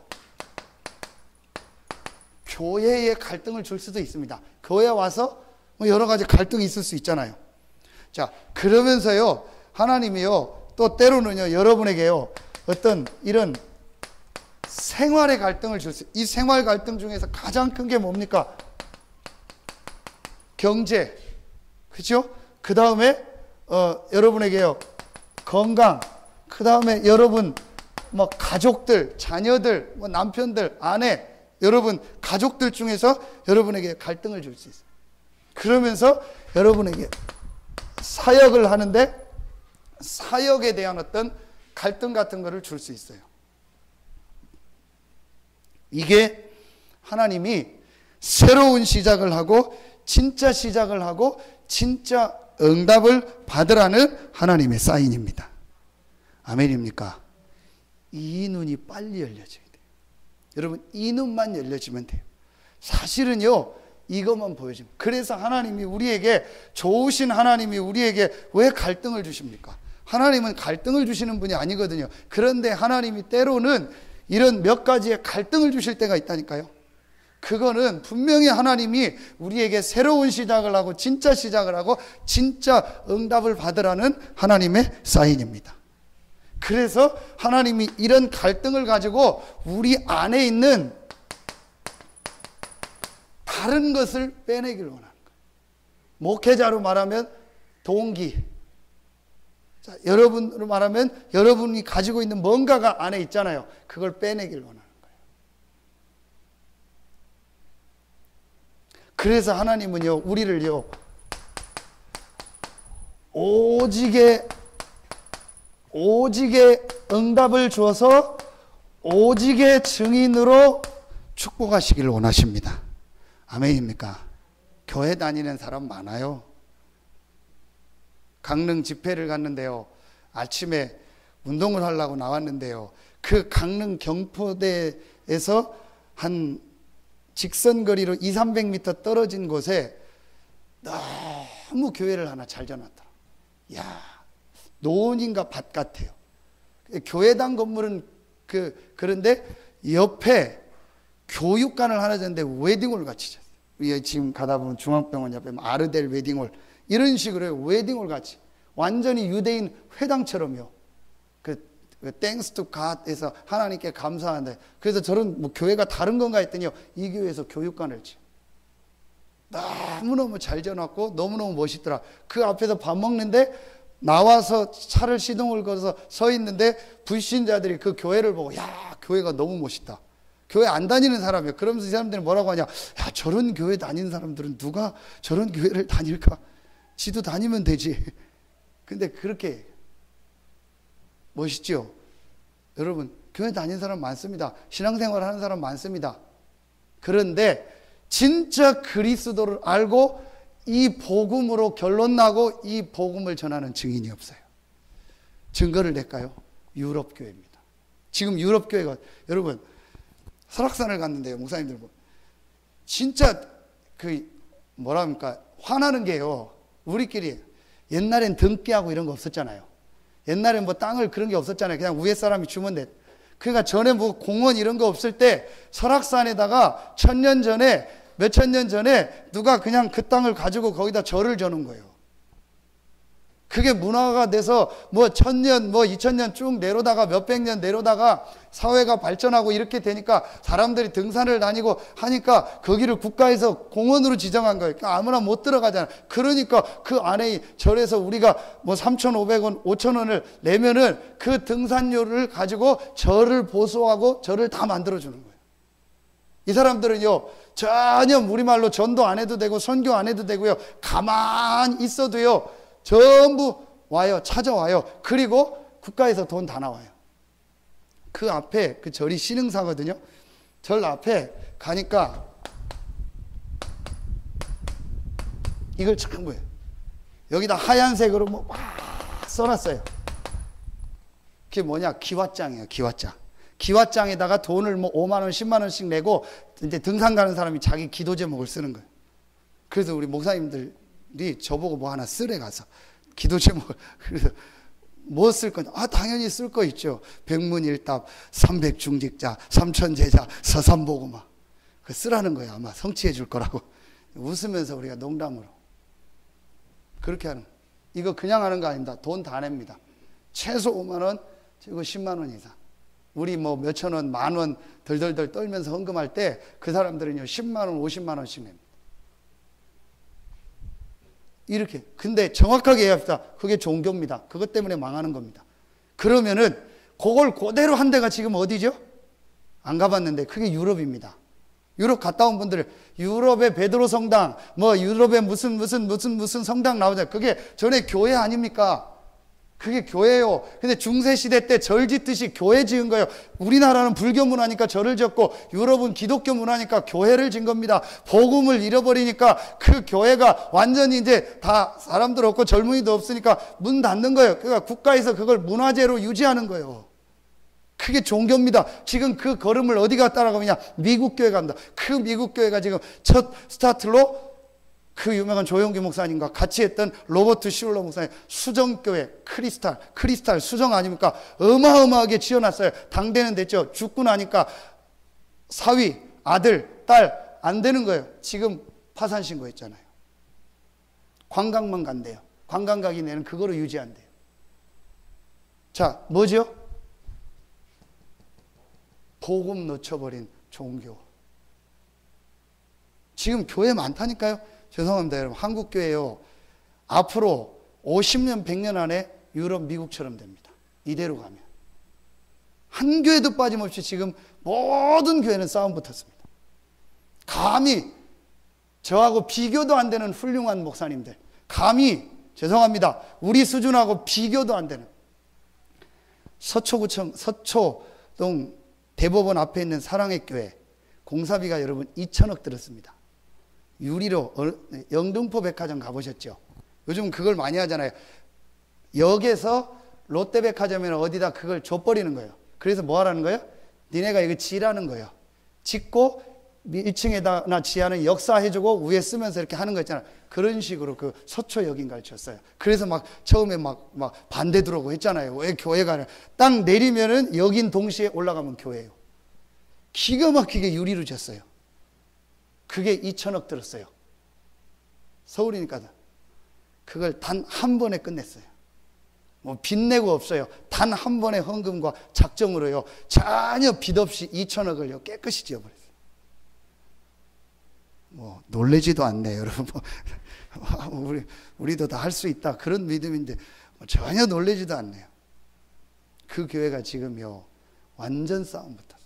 교회의 갈등을 줄 수도 있습니다. 교회 와서 뭐 여러 가지 갈등이 있을 수 있잖아요. 자, 그러면서요 하나님이요 또 때로는요 여러분에게요 어떤 이런 생활의 갈등을 줄 수, 이 생활 갈등 중에서 가장 큰 게 뭡니까? 경제, 그렇죠? 그 다음에 여러분에게요 건강, 그 다음에 여러분 뭐 가족들, 자녀들, 뭐 남편들, 아내, 여러분 가족들 중에서 여러분에게 갈등을 줄 수 있어요. 그러면서 여러분에게 사역을 하는데 사역에 대한 어떤 갈등 같은 거를 줄 수 있어요. 이게 하나님이 새로운 시작을 하고 진짜 시작을 하고 진짜 응답을 받으라는 하나님의 사인입니다. 아멘입니까? 이 눈이 빨리 열려져야 돼요. 여러분 이 눈만 열려지면 돼요. 사실은요 이것만 보여집니다. 그래서 하나님이 우리에게, 좋으신 하나님이 우리에게 왜 갈등을 주십니까? 하나님은 갈등을 주시는 분이 아니거든요. 그런데 하나님이 때로는 이런 몇 가지의 갈등을 주실 때가 있다니까요. 그거는 분명히 하나님이 우리에게 새로운 시작을 하고 진짜 시작을 하고 진짜 응답을 받으라는 하나님의 사인입니다. 그래서 하나님이 이런 갈등을 가지고 우리 안에 있는 다른 것을 빼내기를 원하는 거예요. 목회자로 말하면 동기, 자, 여러분으로 말하면 여러분이 가지고 있는 뭔가가 안에 있잖아요. 그걸 빼내기를 원하는 거예요. 그래서 하나님은요 우리를요 오직의 응답을 주어서 오직의 증인으로 축복하시기를 원하십니다. 아멘입니까? 교회 다니는 사람 많아요. 강릉 집회를 갔는데요 아침에 운동을 하려고 나왔는데요 그 강릉 경포대에서 한 직선거리로 200~300m 떨어진 곳에 너무 교회를 하나 잘 져놨더라. 야, 노원인가 밭 같아요. 교회당 건물은 그런데 옆에 교육관을 하나 졌는데 웨딩홀 같이 졌어요. 우리 지금 가다 보면 중앙병원 옆에 아르델 웨딩홀 이런 식으로 웨딩홀 같이 완전히 유대인 회당처럼요. 땡스 투 갓에서 하나님께 감사한데, 그래서 저는 뭐 교회가 다른 건가 했더니요 이 교회에서 교육관을 지어. 너무너무 잘 지어놨고 너무너무 멋있더라. 그 앞에서 밥 먹는데 나와서 차를 시동을 걸어서 서 있는데 불신자들이 그 교회를 보고 야, 교회가 너무 멋있다. 교회 안 다니는 사람이야. 그러면서 이 사람들이 뭐라고 하냐. 야, 저런 교회 다니는 사람들은 누가 저런 교회를 다닐까? 지도 다니면 되지. 근데 그렇게 멋있죠? 여러분, 교회 다니는 사람 많습니다. 신앙생활 하는 사람 많습니다. 그런데 진짜 그리스도를 알고 이 복음으로 결론 나고 이 복음을 전하는 증인이 없어요. 증거를 낼까요? 유럽 교회입니다. 지금 유럽 교회가 여러분 설악산을 갔는데요. 목사님들 진짜 그 뭐라 합니까? 화나는 게요. 우리끼리 옛날엔 등기하고 이런 거 없었잖아요. 옛날엔 뭐 땅을 그런 게 없었잖아요. 그냥 위에 사람이 주면 돼. 그러니까 전에 뭐 공원 이런 거 없을 때 설악산에다가 몇천 년 전에 누가 그냥 그 땅을 가지고 거기다 절을 저는 거예요. 그게 문화가 돼서 뭐 1000년, 뭐 2000년 쭉 내려다가 몇백 년 내려다가 사회가 발전하고 이렇게 되니까 사람들이 등산을 다니고 하니까 거기를 국가에서 공원으로 지정한 거예요. 그러니까 아무나 못 들어가잖아요. 그러니까 그 안에 절에서 우리가 뭐 3,500원, 5,000원을 내면은 그 등산료를 가지고 절을 보수하고 절을 다 만들어주는 거예요. 이 사람들은요, 전혀 우리말로 전도 안 해도 되고 선교 안 해도 되고요. 가만히 있어도요. 전부 와요. 찾아와요. 그리고 국가에서 돈 다 나와요. 그 앞에 그 절이 신흥사거든요. 절 앞에 가니까 이걸 참 보여요. 여기다 하얀색으로 뭐 막 써놨어요. 그게 뭐냐? 기왓장이에요. 기왓장. 기왓장에다가 돈을 뭐 5만 원, 10만 원씩 내고 이제 등산 가는 사람이 자기 기도 제목을 쓰는 거예요. 그래서 우리 목사님들이 저보고 뭐 하나 쓰래 가서 기도 제목을. 그래서 뭐 쓸 거냐? 아, 당연히 쓸 거 있죠. 백문일답, 삼백중직자, 삼천제자, 서삼보고마. 그 쓰라는 거예요. 아마 성취해 줄 거라고. 웃으면서 우리가 농담으로 그렇게 하는 거예요. 이거 그냥 하는 거 아닙니다. 돈 다 냅니다. 최소 5만 원, 그리고 10만 원 이상. 우리 뭐 몇천 원, 만 원 덜덜덜 떨면서 헌금할 때 그 사람들은요 10만 원, 50만 원씩 냅니다. 이렇게. 근데 정확하게 얘기합시다. 그게 종교입니다. 그것 때문에 망하는 겁니다. 그러면은 그걸 그대로 한 데가 지금 어디죠? 안 가봤는데 그게 유럽입니다. 유럽 갔다 온 분들 유럽의 베드로 성당, 뭐 유럽의 무슨 성당 나오잖아요. 그게 전에 교회 아닙니까? 그게 교회예요. 근데 중세시대 때 절 짓듯이 교회 지은 거예요. 우리나라는 불교 문화니까 절을 지었고 유럽은 기독교 문화니까 교회를 지은 겁니다. 복음을 잃어버리니까 그 교회가 완전히 이제 다 사람들 없고 젊은이도 없으니까 문 닫는 거예요. 그러니까 국가에서 그걸 문화재로 유지하는 거예요. 그게 종교입니다. 지금 그 걸음을 어디가 따라가느냐? 미국 교회 갑니다. 그 미국 교회가 지금 첫 스타트로 그 유명한 조용기 목사님과 같이 했던 로버트 슐러 목사님 수정교회 크리스탈 수정 아닙니까? 어마어마하게 지어놨어요. 당대는 됐죠. 죽고 나니까 사위, 아들, 딸 안 되는 거예요. 지금 파산 신고했잖아요. 관광만 간대요. 관광 가기 내는 그거로 유지한대요. 자, 뭐죠? 복음 놓쳐버린 종교. 지금 교회 많다니까요. 죄송합니다 여러분. 한국교회요 앞으로 50년 100년 안에 유럽 미국처럼 됩니다. 이대로 가면 한 교회도 빠짐없이 지금 모든 교회는 싸움 붙었습니다. 감히 저하고 비교도 안 되는 훌륭한 목사님들, 감히 죄송합니다 우리 수준하고 비교도 안 되는 서초구청 서초동 대법원 앞에 있는 사랑의 교회 공사비가 여러분 2천억 들었습니다. 유리로. 영등포 백화점 가보셨죠? 요즘 그걸 많이 하잖아요. 역에서 롯데백화점에는 어디다 그걸 줘버리는 거예요. 그래서 뭐 하라는 거예요? 니네가 이거 지라는 거예요. 짓고 1층에다나 지하는 역사해주고 위에 쓰면서 이렇게 하는 거 있잖아요. 그런 식으로 그 서초역인가를 쳤어요. 그래서 막 처음에 막 반대 들어오고 했잖아요. 왜 교회가 딱 내리면은 여긴 동시에 올라가면 교회예요. 기가 막히게 유리로 졌어요. 그게 2천억 들었어요. 서울이니까 그걸 단 한 번에 끝냈어요. 뭐 빚내고 없어요. 단 한 번의 헌금과 작정으로요 전혀 빚 없이 2천억을요 깨끗이 지어버렸어요. 뭐 놀래지도 않네 여러분. 우리도 다 할 수 있다 그런 믿음인데 전혀 놀래지도 않네요. 그 교회가 지금요 완전 싸움 붙었어요.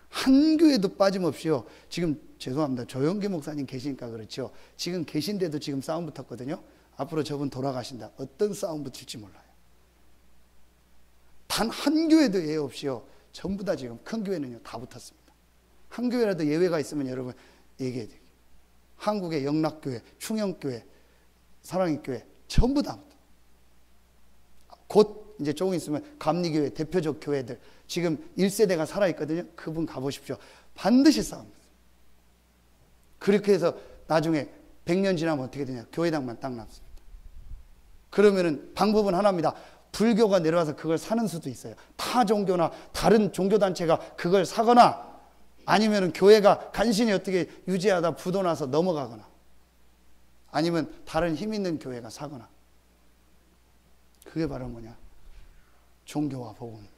한 교회도 빠짐없이요. 지금 죄송합니다. 조영기 목사님 계시니까 그렇죠. 지금 계신데도 지금 싸움 붙었거든요. 앞으로 저분 돌아가신다. 어떤 싸움 붙을지 몰라요. 단 한 교회도 예외 없이요. 전부 다 지금 큰 교회는요 다 붙었습니다. 한 교회라도 예외가 있으면 여러분 얘기해야 돼요. 한국의 영락교회, 충영교회, 사랑의교회 전부 다 붙어. 곧 이제 조금 있으면 감리교회 대표적 교회들 지금 1세대가 살아있거든요. 그분 가보십시오. 반드시 싸웁니다. 그렇게 해서 나중에 100년 지나면 어떻게 되냐. 교회당만 딱 남습니다. 그러면은 방법은 하나입니다. 불교가 내려와서 그걸 사는 수도 있어요. 타 종교나 다른 종교단체가 그걸 사거나 아니면은 교회가 간신히 어떻게 유지하다 부도나서 넘어가거나 아니면 다른 힘 있는 교회가 사거나. 그게 바로 뭐냐? 종교와 복음입니다.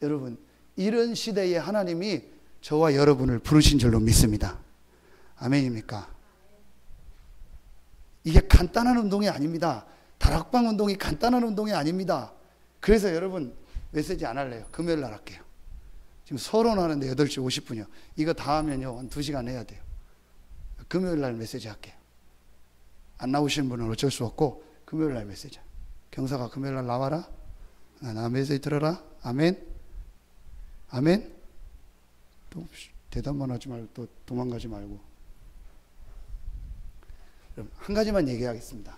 여러분, 이런 시대에 하나님이 저와 여러분을 부르신 줄로 믿습니다. 아멘입니까? 이게 간단한 운동이 아닙니다. 다락방 운동이 간단한 운동이 아닙니다. 그래서 여러분 메시지 안 할래요. 금요일 날 할게요. 지금 서론하는데 8시 50분이요. 이거 다 하면요 한 2시간 해야 돼요. 금요일 날 메시지 할게요. 안 나오시는 분은 어쩔 수 없고 금요일 날 메시지. 경사가 금요일 날 나와라. 나 메시지 들어라. 아멘. 아멘. 또 대답만 하지 말고 또 도망가지 말고. 그럼 한 가지만 얘기하겠습니다.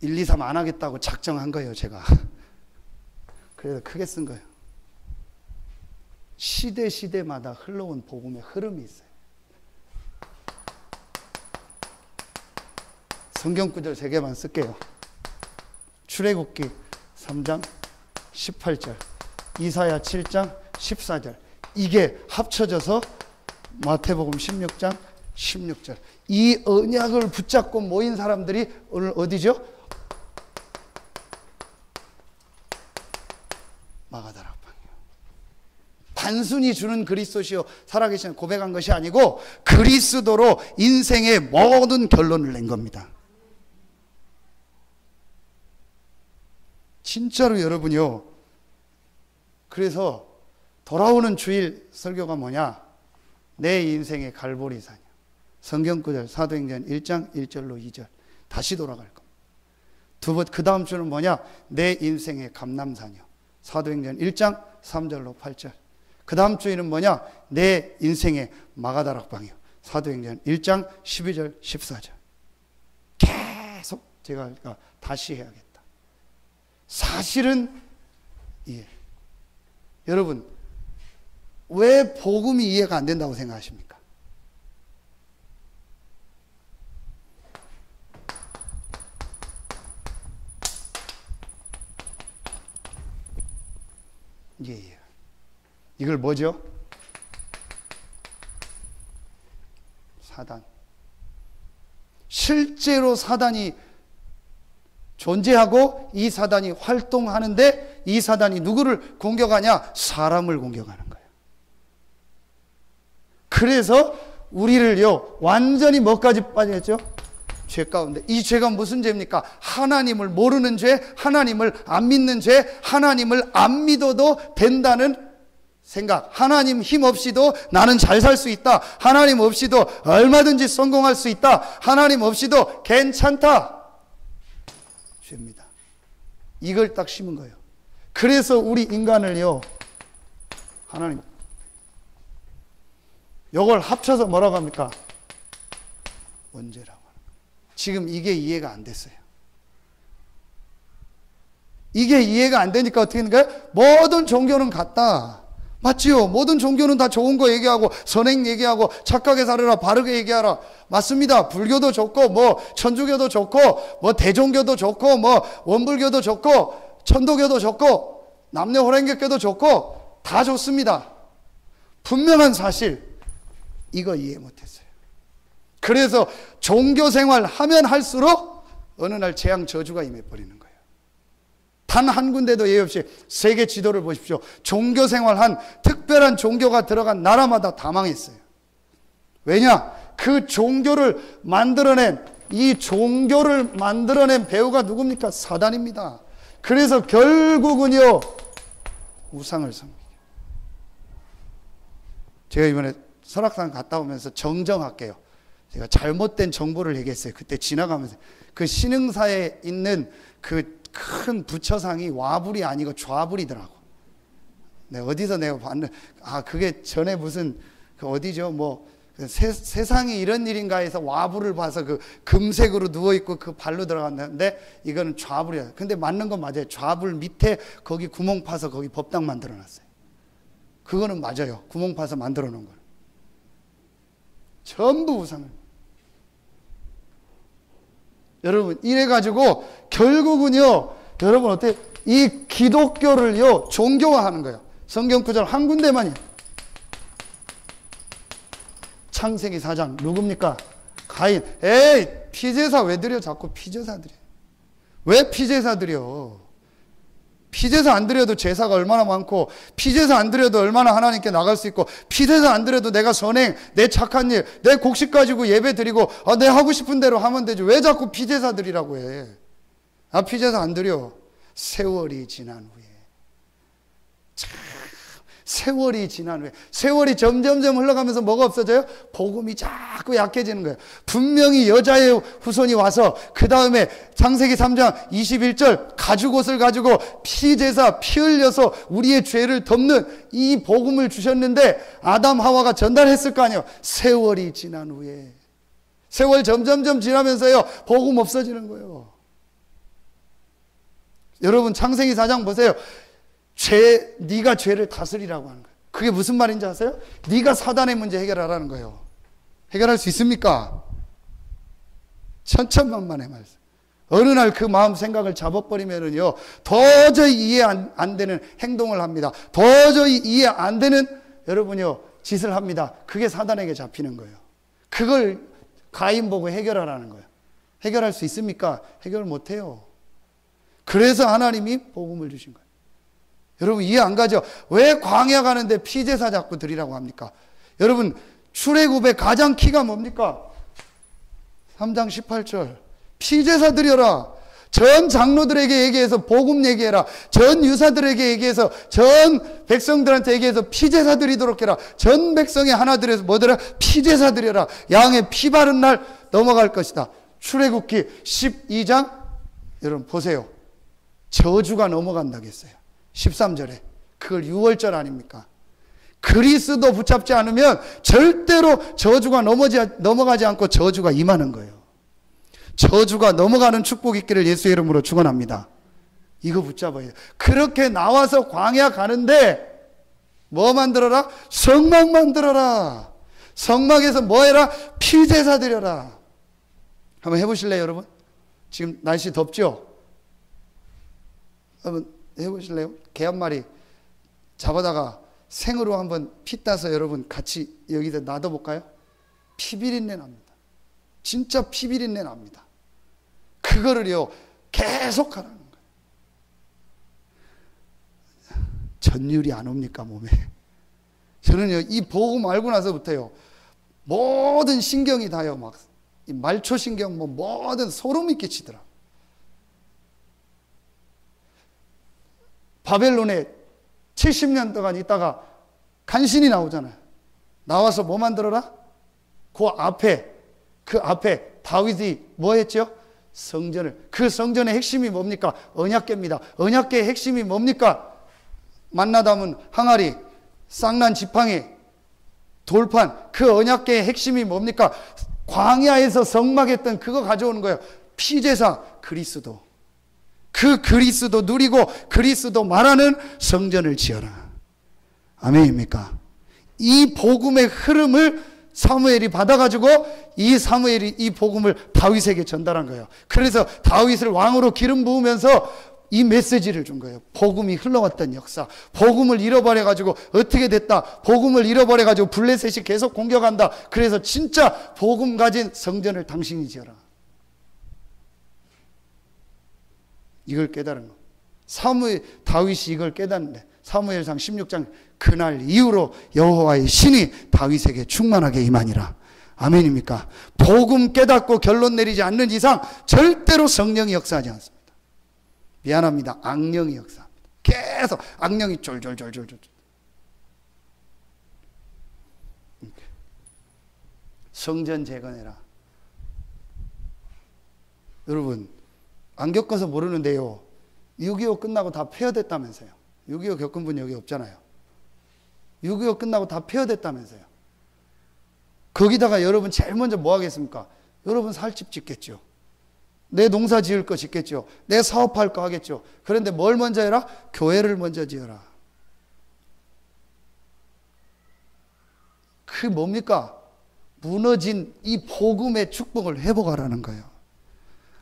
일, 이, 삼 안 하겠다고 작정한 거예요, 제가. 그래서 크게 쓴 거예요. 시대마다 흘러온 복음의 흐름이 있어요. 성경 구절 3개만 쓸게요. 출애굽기 3장 18절, 이사야 7장 14절. 이게 합쳐져서 마태복음 16장 16절. 이 언약을 붙잡고 모인 사람들이 오늘 어디죠? 마가다락방이요. 단순히 주는 그리스도시요 살아계신 고백한 것이 아니고 그리스도로 인생의 모든 결론을 낸 겁니다. 진짜로 여러분이요. 그래서 돌아오는 주일 설교가 뭐냐? 내 인생의 갈보리산이요. 성경구절 사도행전 1장 1절로 2절 다시 돌아갈 겁니다. 그 다음 주는 뭐냐? 내 인생의 감람산이요. 사도행전 1장 3절로 8절. 그 다음 주에는 뭐냐? 내 인생의 마가다락방이요. 사도행전 1장 12절 14절. 계속 제가 다시 해야겠다. 사실은 여러분 왜 복음이 이해가 안 된다고 생각하십니까? 예. 이걸 뭐죠? 사단. 실제로 사단이 존재하고 이 사단이 활동하는데 이 사단이 누구를 공격하냐? 사람을 공격하는 거예요. 그래서 우리를요 완전히 뭐까지 빠졌죠? 죄 가운데. 이 죄가 무슨 죄입니까? 하나님을 모르는 죄, 하나님을 안 믿는 죄, 하나님을 안 믿어도 된다는 생각. 하나님 힘 없이도 나는 잘 살 수 있다. 하나님 없이도 얼마든지 성공할 수 있다. 하나님 없이도 괜찮다. 죄입니다. 이걸 딱 심은 거예요. 그래서 우리 인간을요 하나님 이걸 합쳐서 뭐라고 합니까? 원죄라고 하는 거예요. 지금 이게 이해가 안 됐어요. 이게 이해가 안 되니까 어떻게 하는 거예요? 모든 종교는 같다. 맞지요? 모든 종교는 다 좋은 거 얘기하고 선행 얘기하고 착하게 살아라 바르게 얘기하라. 맞습니다. 불교도 좋고 뭐 천주교도 좋고 뭐 대종교도 좋고 뭐 원불교도 좋고 천도교도 좋고 남녀호랭교도 좋고 다 좋습니다. 분명한 사실 이거 이해 못했어요. 그래서 종교생활 하면 할수록 어느 날 재앙 저주가 임해버리는 거예요. 단 한 군데도 예외 없이 세계 지도를 보십시오. 종교 생활한 특별한 종교가 들어간 나라마다 다 망했어요. 왜냐? 그 종교를 만들어낸, 이 종교를 만들어낸 배우가 누굽니까? 사단입니다. 그래서 결국은요, 우상을 섬기죠. 제가 이번에 설악산 갔다 오면서 정정할게요. 제가 잘못된 정보를 얘기했어요. 그때 지나가면서. 그 신흥사에 있는 그 큰 부처상이 와불이 아니고 좌불이더라고. 네, 어디서 내가 봤는, 그게 전에 무슨, 그 어디죠? 뭐, 세상이 이런 일인가 해서 와불을 봐서 그 금색으로 누워있고 그 발로 들어갔는데 이거는 좌불이야. 근데 맞는 건 맞아요. 좌불 밑에 거기 구멍 파서 거기 법당 만들어 놨어요. 그거는 맞아요. 구멍 파서 만들어 놓은 거는. 전부 우상을. 여러분, 이래가지고 결국은요, 여러분 어때? 이 기독교를요, 종교화하는 거예요. 성경 구절 한 군데만요. 창세기 4장, 누굽니까? 가인. 에이, 피제사 왜 드려? 자꾸 피제사 드려. 왜 피제사 드려? 피제사 안 드려도 제사가 얼마나 많고, 피제사 안 드려도 얼마나 하나님께 나갈 수 있고, 피제사 안 드려도 내가 선행, 내 착한 일, 내 곡식 가지고 예배 드리고, 내 하고 싶은 대로 하면 되지. 왜 자꾸 피제사 드리라고 해? 피제사 안 드려. 세월이 지난 후에. 참, 세월이 지난 후에. 세월이 점점점 흘러가면서 뭐가 없어져요? 복음이 자꾸 약해지는 거예요. 분명히 여자의 후손이 와서 그 다음에 창세기 3장 21절 가죽옷을 가지고 피제사 피 흘려서 우리의 죄를 덮는 이 복음을 주셨는데 아담 하와가 전달했을 거 아니에요. 세월이 지난 후에. 세월 점점점 지나면서요, 복음 없어지는 거예요. 여러분 창세기 4장 보세요. 네가 죄를 다스리라고 하는 거예요. 그게 무슨 말인지 아세요? 네가 사단의 문제 해결하라는 거예요. 해결할 수 있습니까? 천천만만의 말씀. 어느 날 그 마음 생각을 잡아버리면은요, 도저히 이해 안 되는 행동을 합니다. 도저히 이해 안 되는 여러분요 짓을 합니다. 그게 사단에게 잡히는 거예요. 그걸 가인 보고 해결하라는 거예요. 해결할 수 있습니까? 해결 못해요. 그래서 하나님이 복음을 주신 거예요. 여러분 이해 안 가죠? 왜 광야 가는데 피제사 자꾸 드리라고 합니까? 여러분 출애굽의 가장 키가 뭡니까? 3장 18절 피제사 드려라. 전 장로들에게 얘기해서 복음 얘기해라. 전 유사들에게 얘기해서 전 백성들한테 얘기해서 피제사 드리도록 해라. 전 백성이 하나 들여서 뭐더라? 피제사 드려라. 양의 피 바른 날 넘어갈 것이다. 출애굽기 12장 여러분 보세요. 저주가 넘어간다고 했어요. 13절에. 그걸 유월절 아닙니까? 그리스도 붙잡지 않으면 절대로 저주가 넘어가지 않고 저주가 임하는 거예요. 저주가 넘어가는 축복이 있기를 예수의 이름으로 축원합니다. 이거 붙잡아야 돼요. 그렇게 나와서 광야 가는데 뭐 만들어라? 성막 만들어라. 성막에서 뭐 해라? 피제사 드려라. 한번 해보실래요 여러분? 지금 날씨 덥죠? 한번 해보실래요? 개 한 마리 잡아다가 생으로 한번 피 따서 여러분 같이 여기다 놔둬볼까요? 피비린내 납니다. 진짜 피비린내 납니다. 그거를요 계속 하라는 거예요. 전율이 안 옵니까 몸에? 저는요 이 복음 알고 나서부터요 모든 신경이 다요 막 말초신경 뭐 뭐든 소름이 끼치더라. 바벨론에 70년 동안 있다가 간신히 나오잖아요. 나와서 뭐 만들어라? 그 앞에 다윗이 뭐 했죠? 성전을. 그 성전의 핵심이 뭡니까? 언약궤입니다. 언약궤의 핵심이 뭡니까? 만나 담은 항아리, 쌍난 지팡이, 돌판. 그 언약궤의 핵심이 뭡니까? 광야에서 성막했던 그거 가져오는 거예요. 피제사 그리스도. 그 그리스도 누리고 그리스도 말하는 성전을 지어라. 아멘입니까? 이 복음의 흐름을 사무엘이 받아가지고 이 사무엘이 이 복음을 다윗에게 전달한 거예요. 그래서 다윗을 왕으로 기름 부으면서 이 메시지를 준 거예요. 복음이 흘러왔던 역사. 복음을 잃어버려가지고 어떻게 됐다. 복음을 잃어버려가지고 블레셋이 계속 공격한다. 그래서 진짜 복음 가진 성전을 당신이 지어라. 이걸 깨달은 거. 다윗이 이걸 깨닫는데 사무엘상 16장 그날 이후로 여호와의 신이 다윗에게 충만하게 임하니라. 아멘입니까? 복음 깨닫고 결론 내리지 않는 이상 절대로 성령이 역사하지 않습니다. 미안합니다. 악령이 역사합니다. 계속 악령이 쫄쫄쫄쫄쫄. 성전 재건해라. 여러분 안 겪어서 모르는데요, 6.25 끝나고 다 폐허됐다면서요. 6.25 겪은 분 여기 없잖아요. 6.25 끝나고 다 폐허됐다면서요. 거기다가 여러분 제일 먼저 뭐 하겠습니까? 여러분 살 집 짓겠죠. 내 농사 지을 거 짓겠죠. 내 사업할 거 하겠죠. 그런데 뭘 먼저 해라? 교회를 먼저 지어라. 그 뭡니까? 무너진 이 복음의 축복을 회복하라는 거예요.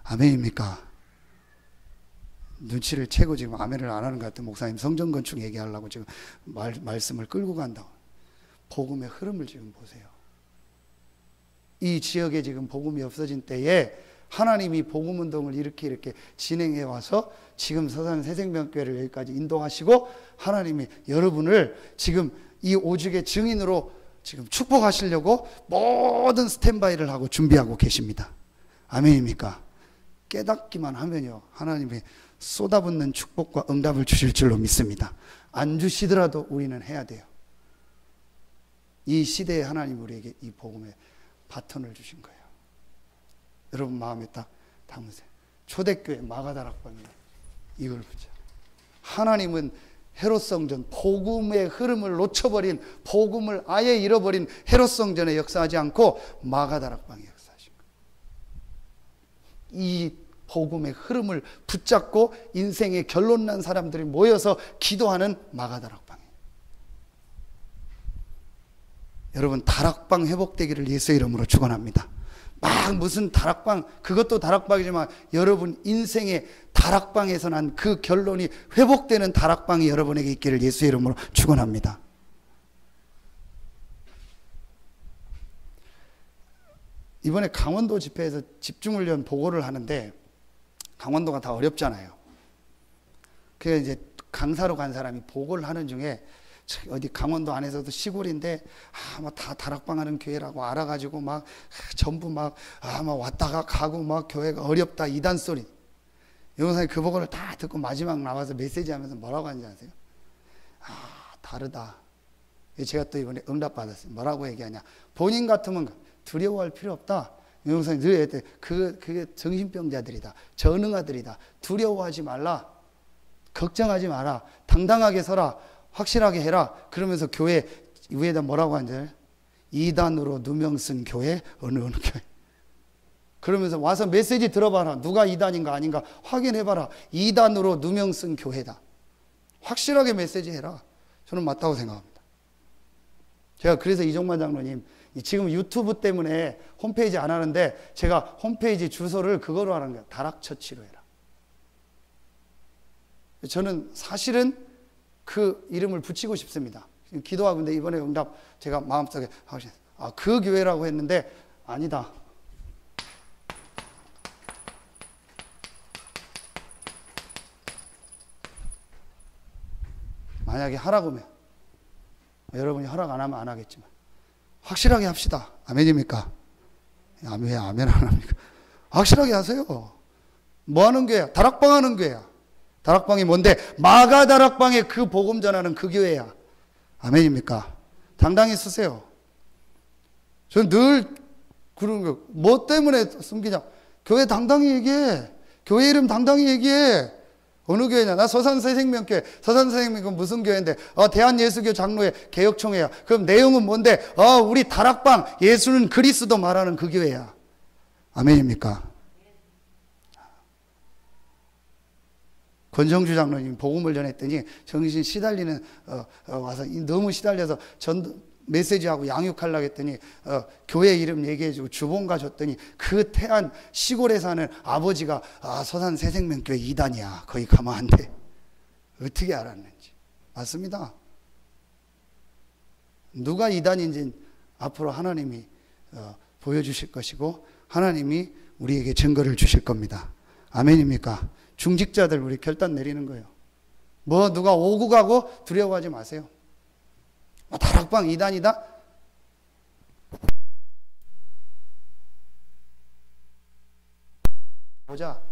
아멘입니까? 눈치를 채고 지금 아멘을 안 하는 것 같아요. 목사님 성전 건축 얘기하려고 지금 말씀을 끌고 간다고. 복음의 흐름을 지금 보세요. 이 지역에 지금 복음이 없어진 때에 하나님이 복음 운동을 이렇게 진행해 와서 지금 서산 새생명교회를 여기까지 인도하시고 하나님이 여러분을 지금 이 오죽의 증인으로 지금 축복하시려고 모든 스탠바이를 하고 준비하고 계십니다. 아멘입니까? 깨닫기만 하면요, 하나님이 쏟아붓는 축복과 응답을 주실 줄로 믿습니다. 안 주시더라도 우리는 해야 돼요. 이 시대에 하나님 우리에게 이 복음의 바톤을 주신 거예요. 여러분 마음에 딱 담으세요. 초대교회 마가다락방에 이걸 붙여. 하나님은 헤롯성전, 복음의 흐름을 놓쳐버린, 복음을 아예 잃어버린 헤롯성전에 역사하지 않고 마가다락방에 역사하신 거예요. 이 복음의 흐름을 붙잡고 인생의 결론 난 사람들이 모여서 기도하는 마가다락방이에요. 여러분 다락방 회복되기를 예수의 이름으로 축원합니다. 막 무슨 다락방, 그것도 다락방이지만 여러분 인생의 다락방에서 난 그 결론이 회복되는 다락방이 여러분에게 있기를 예수의 이름으로 축원합니다. 이번에 강원도 집회에서 집중훈련 보고를 하는데 강원도가 다 어렵잖아요. 그래서 이제 강사로 간 사람이 보고를 하는 중에 어디 강원도 안에서도 시골인데 다 다락방 하는 교회라고 알아가지고 막 전부 막 왔다가 가고 막 교회가 어렵다 이단 소리. 영상에 그 보고를 다 듣고 마지막 나와서 메시지 하면서 뭐라고 하는지 아세요? 다르다. 제가 또 이번에 응답 받았어요. 뭐라고 얘기하냐? 본인 같으면 두려워할 필요 없다. 영상에 늘 얘기할 때 그게 정신병자들이다. 전응아들이다. 두려워하지 말라. 걱정하지 마라. 당당하게 서라. 확실하게 해라. 그러면서 교회 위에다 뭐라고 하는지 이단으로 누명 쓴 교회 어느 교회. 그러면서 와서 메시지 들어봐라. 누가 이단인가 아닌가 확인해봐라. 이단으로 누명 쓴 교회다. 확실하게 메시지 해라. 저는 맞다고 생각합니다. 제가 그래서 이종만 장로님 지금 유튜브 때문에 홈페이지 안 하는데 제가 홈페이지 주소를 그거로 하는 거예요. 다락처치로 해라. 저는 사실은 그 이름을 붙이고 싶습니다. 기도하고 있는데 이번에 응답 제가 마음속에 그 교회라고 했는데 아니다. 만약에 하라고 하면 여러분이 허락 안 하면 안 하겠지만 확실하게 합시다. 아멘입니까? 왜 아멘 안 합니까? 확실하게 하세요. 뭐 하는 교회야? 다락방 하는 교회야. 다락방이 뭔데? 마가 다락방에 그 복음 전하는 그 교회야. 아멘입니까? 당당히 쓰세요. 저는 늘 그런 거, 뭐 때문에 숨기냐? 교회 당당히 얘기해. 교회 이름 당당히 얘기해. 어느 교회냐? 나 서산새생명교회. 서산새생명교회 무슨 교회인데? 대한예수교 장로회 개혁총회야. 그럼 내용은 뭔데? 우리 다락방 예수는 그리스도 말하는 그 교회야. 아멘입니까? 권성주 장로님 복음을 전했더니 정신 시달리는 와서 너무 시달려서 메시지하고 양육하려고 했더니 교회 이름 얘기해주고 주봉가 줬더니 그 태안 시골에 사는 아버지가 서산 새생명교회 2단이야. 거기 가면 안 돼. 어떻게 알았는지. 맞습니다. 누가 2단인지 앞으로 하나님이 보여주실 것이고 하나님이 우리에게 증거를 주실 겁니다. 아멘입니까? 중직자들 우리 결단 내리는 거예요. 뭐 누가 오고 가고 두려워하지 마세요. 다락방 이단이다? 보자.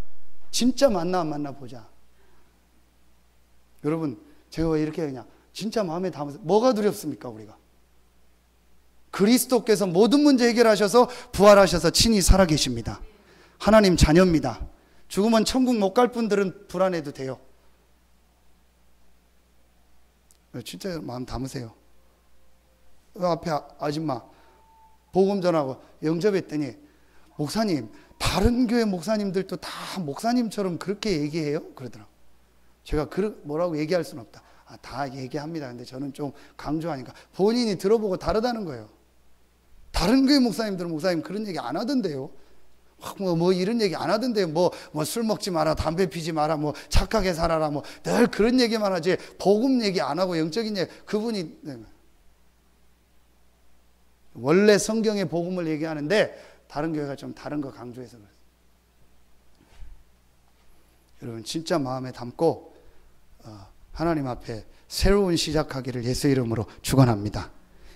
진짜 만나 안 만나 보자. 여러분, 제가 왜 이렇게 그냥 진짜 마음에 담아서 뭐가 두렵습니까 우리가? 그리스도께서 모든 문제 해결하셔서 부활하셔서 친히 살아계십니다. 하나님 자녀입니다. 죽으면 천국 못 갈 분들은 불안해도 돼요. 진짜 마음 담으세요. 그 앞에 아줌마 복음 전하고 영접했더니 목사님, 다른 교회 목사님들도 다 목사님처럼 그렇게 얘기해요? 그러더라고요. 제가 뭐라고 얘기할 수는 없다. 다 얘기합니다. 근데 저는 좀 강조하니까 본인이 들어보고 다르다는 거예요. 다른 교회 목사님들은 목사님 그런 얘기 안 하던데요. 뭐 이런 얘기 안 하던데요. 뭐 술 먹지 마라, 담배 피지 마라, 뭐 착하게 살아라, 뭐 늘 그런 얘기만 하지 복음 얘기 안 하고 영적인 얘기. 그분이 원래 성경의 복음을 얘기하는데 다른 교회가 좀 다른 거 강조해서 그래요. 여러분 진짜 마음에 담고 하나님 앞에 새로운 시작하기를 예수 이름으로 축원합니다.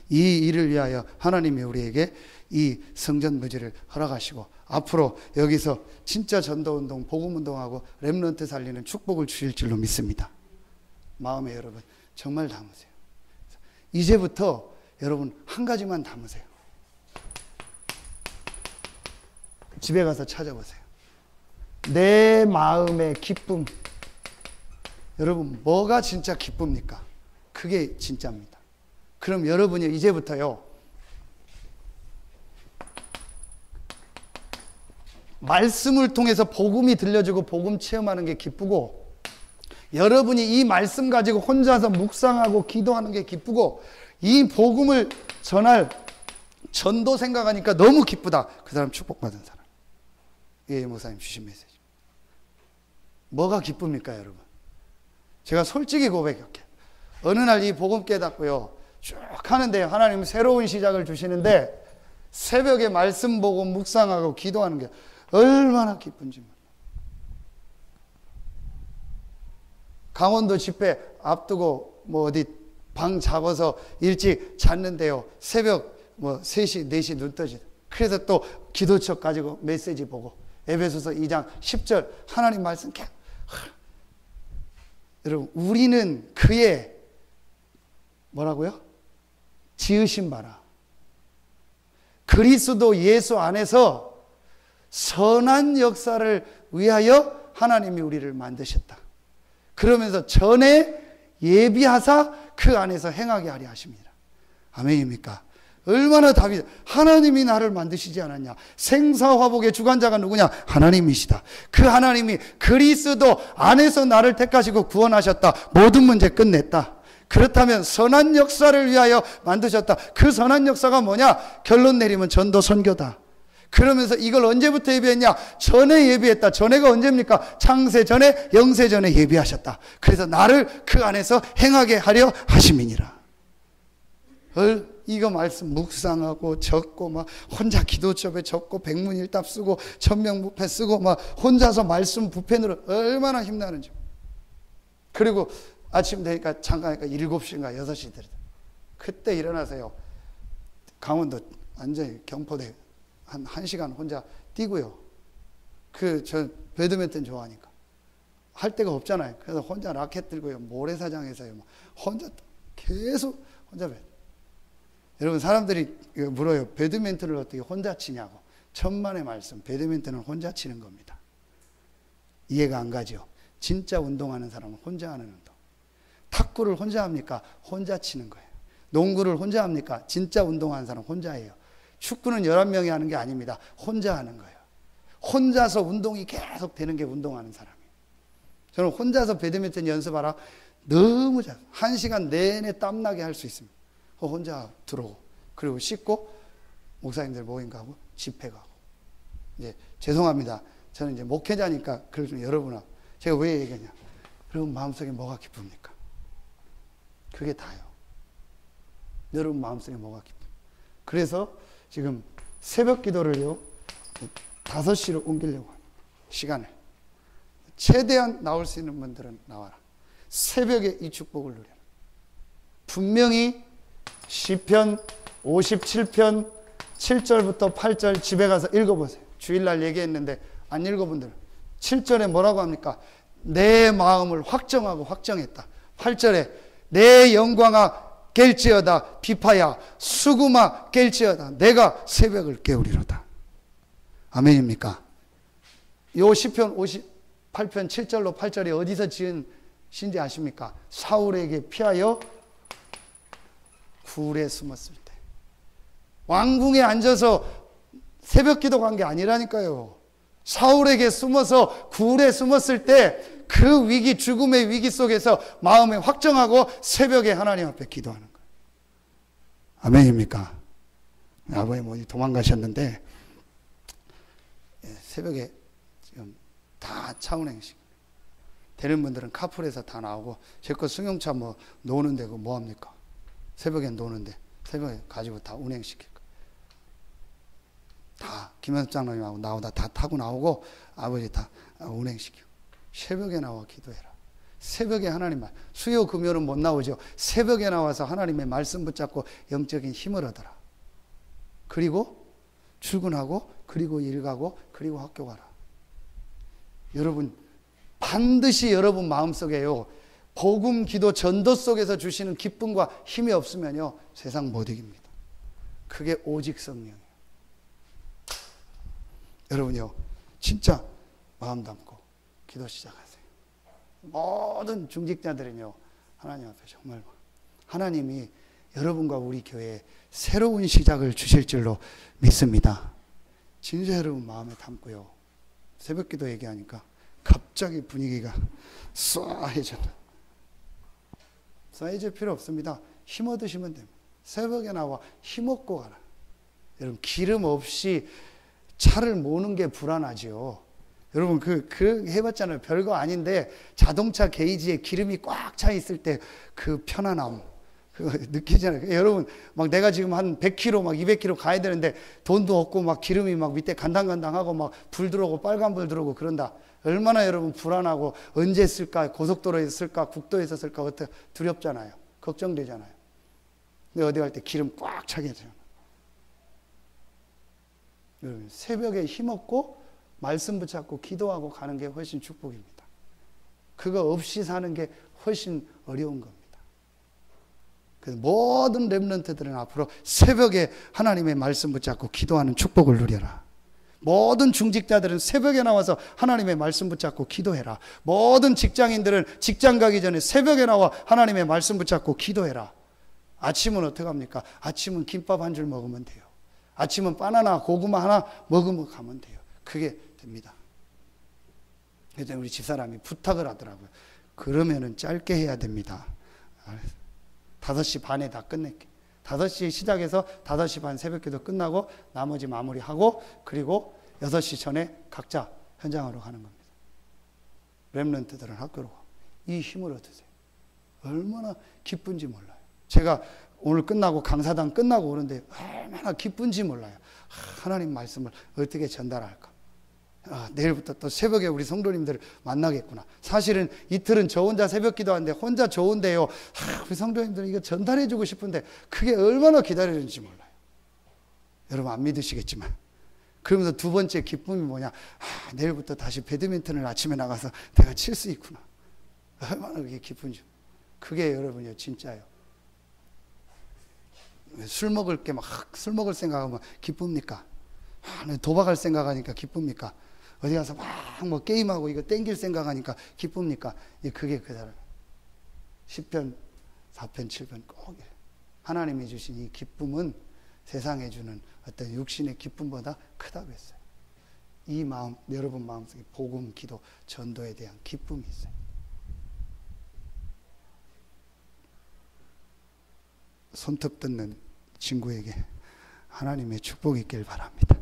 이 일을 위하여 하나님이 우리에게 이 성전 부지를 허락하시고 앞으로 여기서 진짜 전도운동, 복음운동하고 렘넌트 살리는 축복을 주실 줄로 믿습니다. 마음에 여러분 정말 담으세요. 이제부터 여러분 한 가지만 담으세요. 집에 가서 찾아보세요. 내 마음의 기쁨. 여러분 뭐가 진짜 기쁩니까? 그게 진짜입니다. 그럼 여러분이 이제부터요 말씀을 통해서 복음이 들려주고 복음 체험하는 게 기쁘고, 여러분이 이 말씀 가지고 혼자서 묵상하고 기도하는 게 기쁘고, 이 복음을 전할 전도 생각하니까 너무 기쁘다. 그 사람 축복받은 사람. 예, 목사님 주신 메시지. 뭐가 기쁩니까 여러분? 제가 솔직히 고백할게요. 어느 날 이 복음 깨닫고요 쭉 하는데 하나님은 새로운 시작을 주시는데 새벽에 말씀 보고 묵상하고 기도하는 게 얼마나 기쁜지 몰라요. 강원도 집회 앞두고 뭐 어디 방 잡아서 일찍 잤는데요 새벽 뭐 3시 4시 눈 떠지다. 그래서 또 기도책 가지고 메시지 보고 에베소서 2장 10절 하나님 말씀 여러분 우리는 그의 뭐라고요? 지으신 바라 그리스도 예수 안에서 선한 역사를 위하여 하나님이 우리를 만드셨다. 그러면서 전에 예비하사 그 안에서 행하게 하려 하십니다. 아멘입니까? 얼마나 답이 하나님이 나를 만드시지 않았냐. 생사화복의 주관자가 누구냐? 하나님이시다. 그 하나님이 그리스도 안에서 나를 택하시고 구원하셨다. 모든 문제 끝냈다. 그렇다면 선한 역사를 위하여 만드셨다. 그 선한 역사가 뭐냐? 결론 내리면 전도 선교다. 그러면서 이걸 언제부터 예비했냐? 전에 예비했다. 전에가 언제입니까? 창세 전에 영세 전에 예비하셨다. 그래서 나를 그 안에서 행하게 하려 하심이니라. 이거 말씀 묵상하고 적고 막 혼자 기도첩에 적고 백문일답 쓰고 천명부패 쓰고 막 혼자서 말씀 부패으로 얼마나 힘나는지. 그리고 아침 되니까 잠깐 7시인가 6시 되다. 그때 일어나서요 강원도 완전히 경포대 한 1시간 혼자 뛰고요. 저 배드민턴 좋아하니까 할 데가 없잖아요. 그래서 혼자 라켓 들고요 모래사장에서요 혼자 계속 혼자 여러분 사람들이 물어요. 배드민턴을 어떻게 혼자 치냐고. 천만의 말씀. 배드민턴은 혼자 치는 겁니다. 이해가 안 가죠. 진짜 운동하는 사람은 혼자 하는 운동. 탁구를 혼자 합니까? 혼자 치는 거예요. 농구를 혼자 합니까? 진짜 운동하는 사람은 혼자 해요. 축구는 11명이 하는 게 아닙니다. 혼자 하는 거예요. 혼자서 운동이 계속 되는 게 운동하는 사람이에요. 저는 혼자서 배드민턴 연습하라 너무 잘 1시간 내내 땀나게 할 수 있습니다. 혼자 들어오고 그리고 씻고 목사님들 모임 가고 집회 가고. 이제 죄송합니다. 저는 이제 목회자니까 그걸 좀 여러분하고 제가 왜 얘기하냐. 여러분 마음속에 뭐가 기쁩니까? 그게 다요. 여러분 마음속에 뭐가 기쁩니까? 그래서 지금 새벽 기도를요 5시로 옮기려고 합니다. 시간을 최대한 나올 수 있는 분들은 나와라. 새벽에 이 축복을 누려라. 분명히 시편 57편 7절부터 8절 집에 가서 읽어보세요. 주일날 얘기했는데 안 읽어본 분들은 7절에 뭐라고 합니까? 내 마음을 확정하고 확정했다. 8절에 내 영광아 깰지어다 비파야 수구마 깰지어다 내가 새벽을 깨우리로다. 아멘입니까? 요 시편 58편 7절로 8절이 어디서 지은 신지 아십니까? 사울에게 피하여 굴에 숨었을 때. 왕궁에 앉아서 새벽 기도 간 게 아니라니까요. 사울에게 숨어서 굴에 숨었을 때 그 위기, 죽음의 위기 속에서 마음에 확정하고 새벽에 하나님 앞에 기도하는 거예요. 아멘입니까? 아버님 어디 도망가셨는데 새벽에 지금 다 차운행식 되는 분들은 카풀에서 다 나오고 제 거 승용차 뭐 노는데 그거 뭐 합니까? 새벽엔 노는데 새벽에 가지고 다 운행시킬 거예요. 다 김현섭 장로님하고 나오다 다 타고 나오고 아버지 다 운행시키고 새벽에 나와 기도해라. 새벽에 하나님 말 수요 금요일은 못 나오죠. 새벽에 나와서 하나님의 말씀 붙잡고 영적인 힘을 얻어라. 그리고 출근하고 그리고 일 가고 그리고 학교 가라. 여러분 반드시 여러분 마음속에요 복음 기도 전도 속에서 주시는 기쁨과 힘이 없으면요 세상 못 이깁니다. 그게 오직 성령이에요. 여러분요 진짜 마음 담고 기도 시작하세요. 모든 중직자들은요 하나님 앞에 정말 하나님이 여러분과 우리 교회에 새로운 시작을 주실 줄로 믿습니다. 진짜 여러분 마음에 담고요 새벽 기도 얘기하니까 갑자기 분위기가 쏴해졌다. 쏴해질 필요 없습니다. 힘 얻으시면 됩니다. 새벽에 나와 힘 얻고 가라. 여러분 기름 없이 차를 모는 게 불안하지요. 여러분 그 해봤잖아요. 별거 아닌데 자동차 게이지에 기름이 꽉 차 있을 때 그 편안함 그거 느끼잖아요. 여러분 막 내가 지금 한 100km 막 200km 가야 되는데 돈도 없고 막 기름이 막 밑에 간당간당하고 막 불 들어오고 빨간불 들어오고 그런다. 얼마나 여러분 불안하고 언제 쓸까 고속도로에서 쓸까 국도에서 쓸까 어떻게 두렵잖아요. 걱정되잖아요. 근데 어디 갈 때 기름 꽉 차게 되잖아요. 여러분 새벽에 힘없고 말씀 붙잡고 기도하고 가는 게 훨씬 축복입니다. 그거 없이 사는 게 훨씬 어려운 겁니다. 그래서 모든 렘넌트들은 앞으로 새벽에 하나님의 말씀 붙잡고 기도하는 축복을 누려라. 모든 중직자들은 새벽에 나와서 하나님의 말씀 붙잡고 기도해라. 모든 직장인들은 직장 가기 전에 새벽에 나와 하나님의 말씀 붙잡고 기도해라. 아침은 어떻게 합니까? 아침은 김밥 한 줄 먹으면 돼요. 아침은 바나나 고구마 하나 먹으면 가면 돼요. 그게 됩니다. 그래서 우리 집사람이 부탁을 하더라고요. 그러면은 짧게 해야 됩니다. 5시 반에 다 끝낼게. 5시 시작해서 5시 반 새벽기도 끝나고 나머지 마무리하고 그리고 6시 전에 각자 현장으로 가는 겁니다. 렘넌트들은 학교로 가고 이 힘을 얻으세요. 얼마나 기쁜지 몰라요. 제가 오늘 끝나고 강사당 끝나고 오는데 얼마나 기쁜지 몰라요. 하나님 말씀을 어떻게 전달할까. 내일부터 또 새벽에 우리 성도님들을 만나겠구나. 사실은 이틀은 저 혼자 새벽 기도하는데 혼자 좋은데요. 우리 성도님들은 이거 전달해주고 싶은데 그게 얼마나 기다리는지 몰라요. 여러분 안 믿으시겠지만. 그러면서 두 번째 기쁨이 뭐냐. 내일부터 다시 배드민턴을 아침에 나가서 내가 칠 수 있구나. 얼마나 그게 기쁜지. 그게 여러분이요 진짜요. 술 먹을 게 막 술 먹을 생각하면 기쁩니까? 도박할 생각하니까 기쁩니까? 어디 가서 막 뭐 게임하고 이거 땡길 생각하니까 기쁩니까? 그게 그대로. 10편, 4편, 7편 꼭 하나님이 주신 이 기쁨은 세상에 주는 어떤 육신의 기쁨보다 크다고 했어요. 이 마음, 여러분 마음속에 복음, 기도, 전도에 대한 기쁨이 있어요. 손톱 뜯는 친구에게 하나님의 축복이 있길 바랍니다.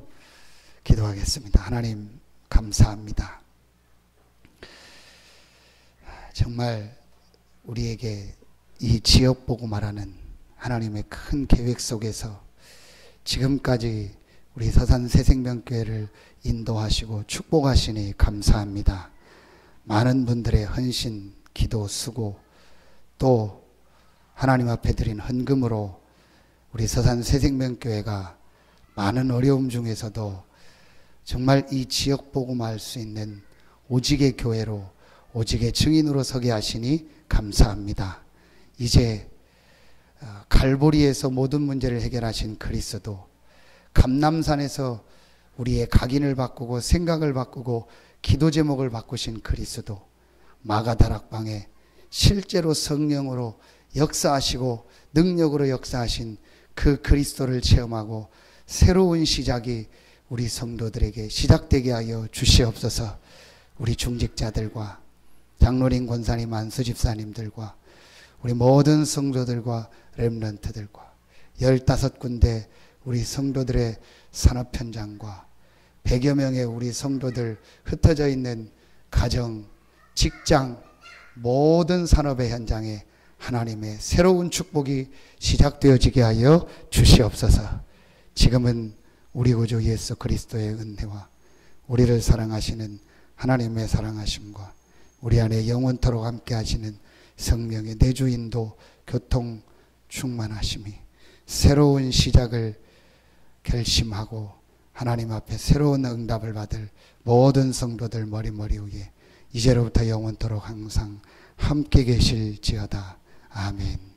기도하겠습니다. 하나님 감사합니다. 정말 우리에게 이 지역 보고 말하는 하나님의 큰 계획 속에서 지금까지 우리 서산 새생명교회를 인도하시고 축복하시니 감사합니다. 많은 분들의 헌신, 기도, 수고, 또 하나님 앞에 드린 헌금으로 우리 서산 새생명교회가 많은 어려움 중에서도 정말 이 지역 복음화할 수 있는 오직의 교회로, 오직의 증인으로 서게 하시니 감사합니다. 이제 갈보리에서 모든 문제를 해결하신 그리스도, 감람산에서 우리의 각인을 바꾸고 생각을 바꾸고 기도 제목을 바꾸신 그리스도, 마가다락방에 실제로 성령으로 역사하시고 능력으로 역사하신 그 그리스도를 체험하고 새로운 시작이 우리 성도들에게 시작되게 하여 주시옵소서. 우리 중직자들과 장로님, 권사님, 안수집사님들과 우리 모든 성도들과 렘넌트들과 15군데 우리 성도들의 산업 현장과 100여 명의 우리 성도들 흩어져 있는 가정, 직장, 모든 산업의 현장에 하나님의 새로운 축복이 시작되어지게 하여 주시옵소서. 지금은 우리 구주 예수 그리스도의 은혜와 우리를 사랑하시는 하나님의 사랑하심과 우리 안에 영원토록 함께 하시는 성령의 내주인도 교통 충만하심이 새로운 시작을 결심하고 하나님 앞에 새로운 응답을 받을 모든 성도들 머리 위에 이제로부터 영원토록 항상 함께 계실지어다. 아멘.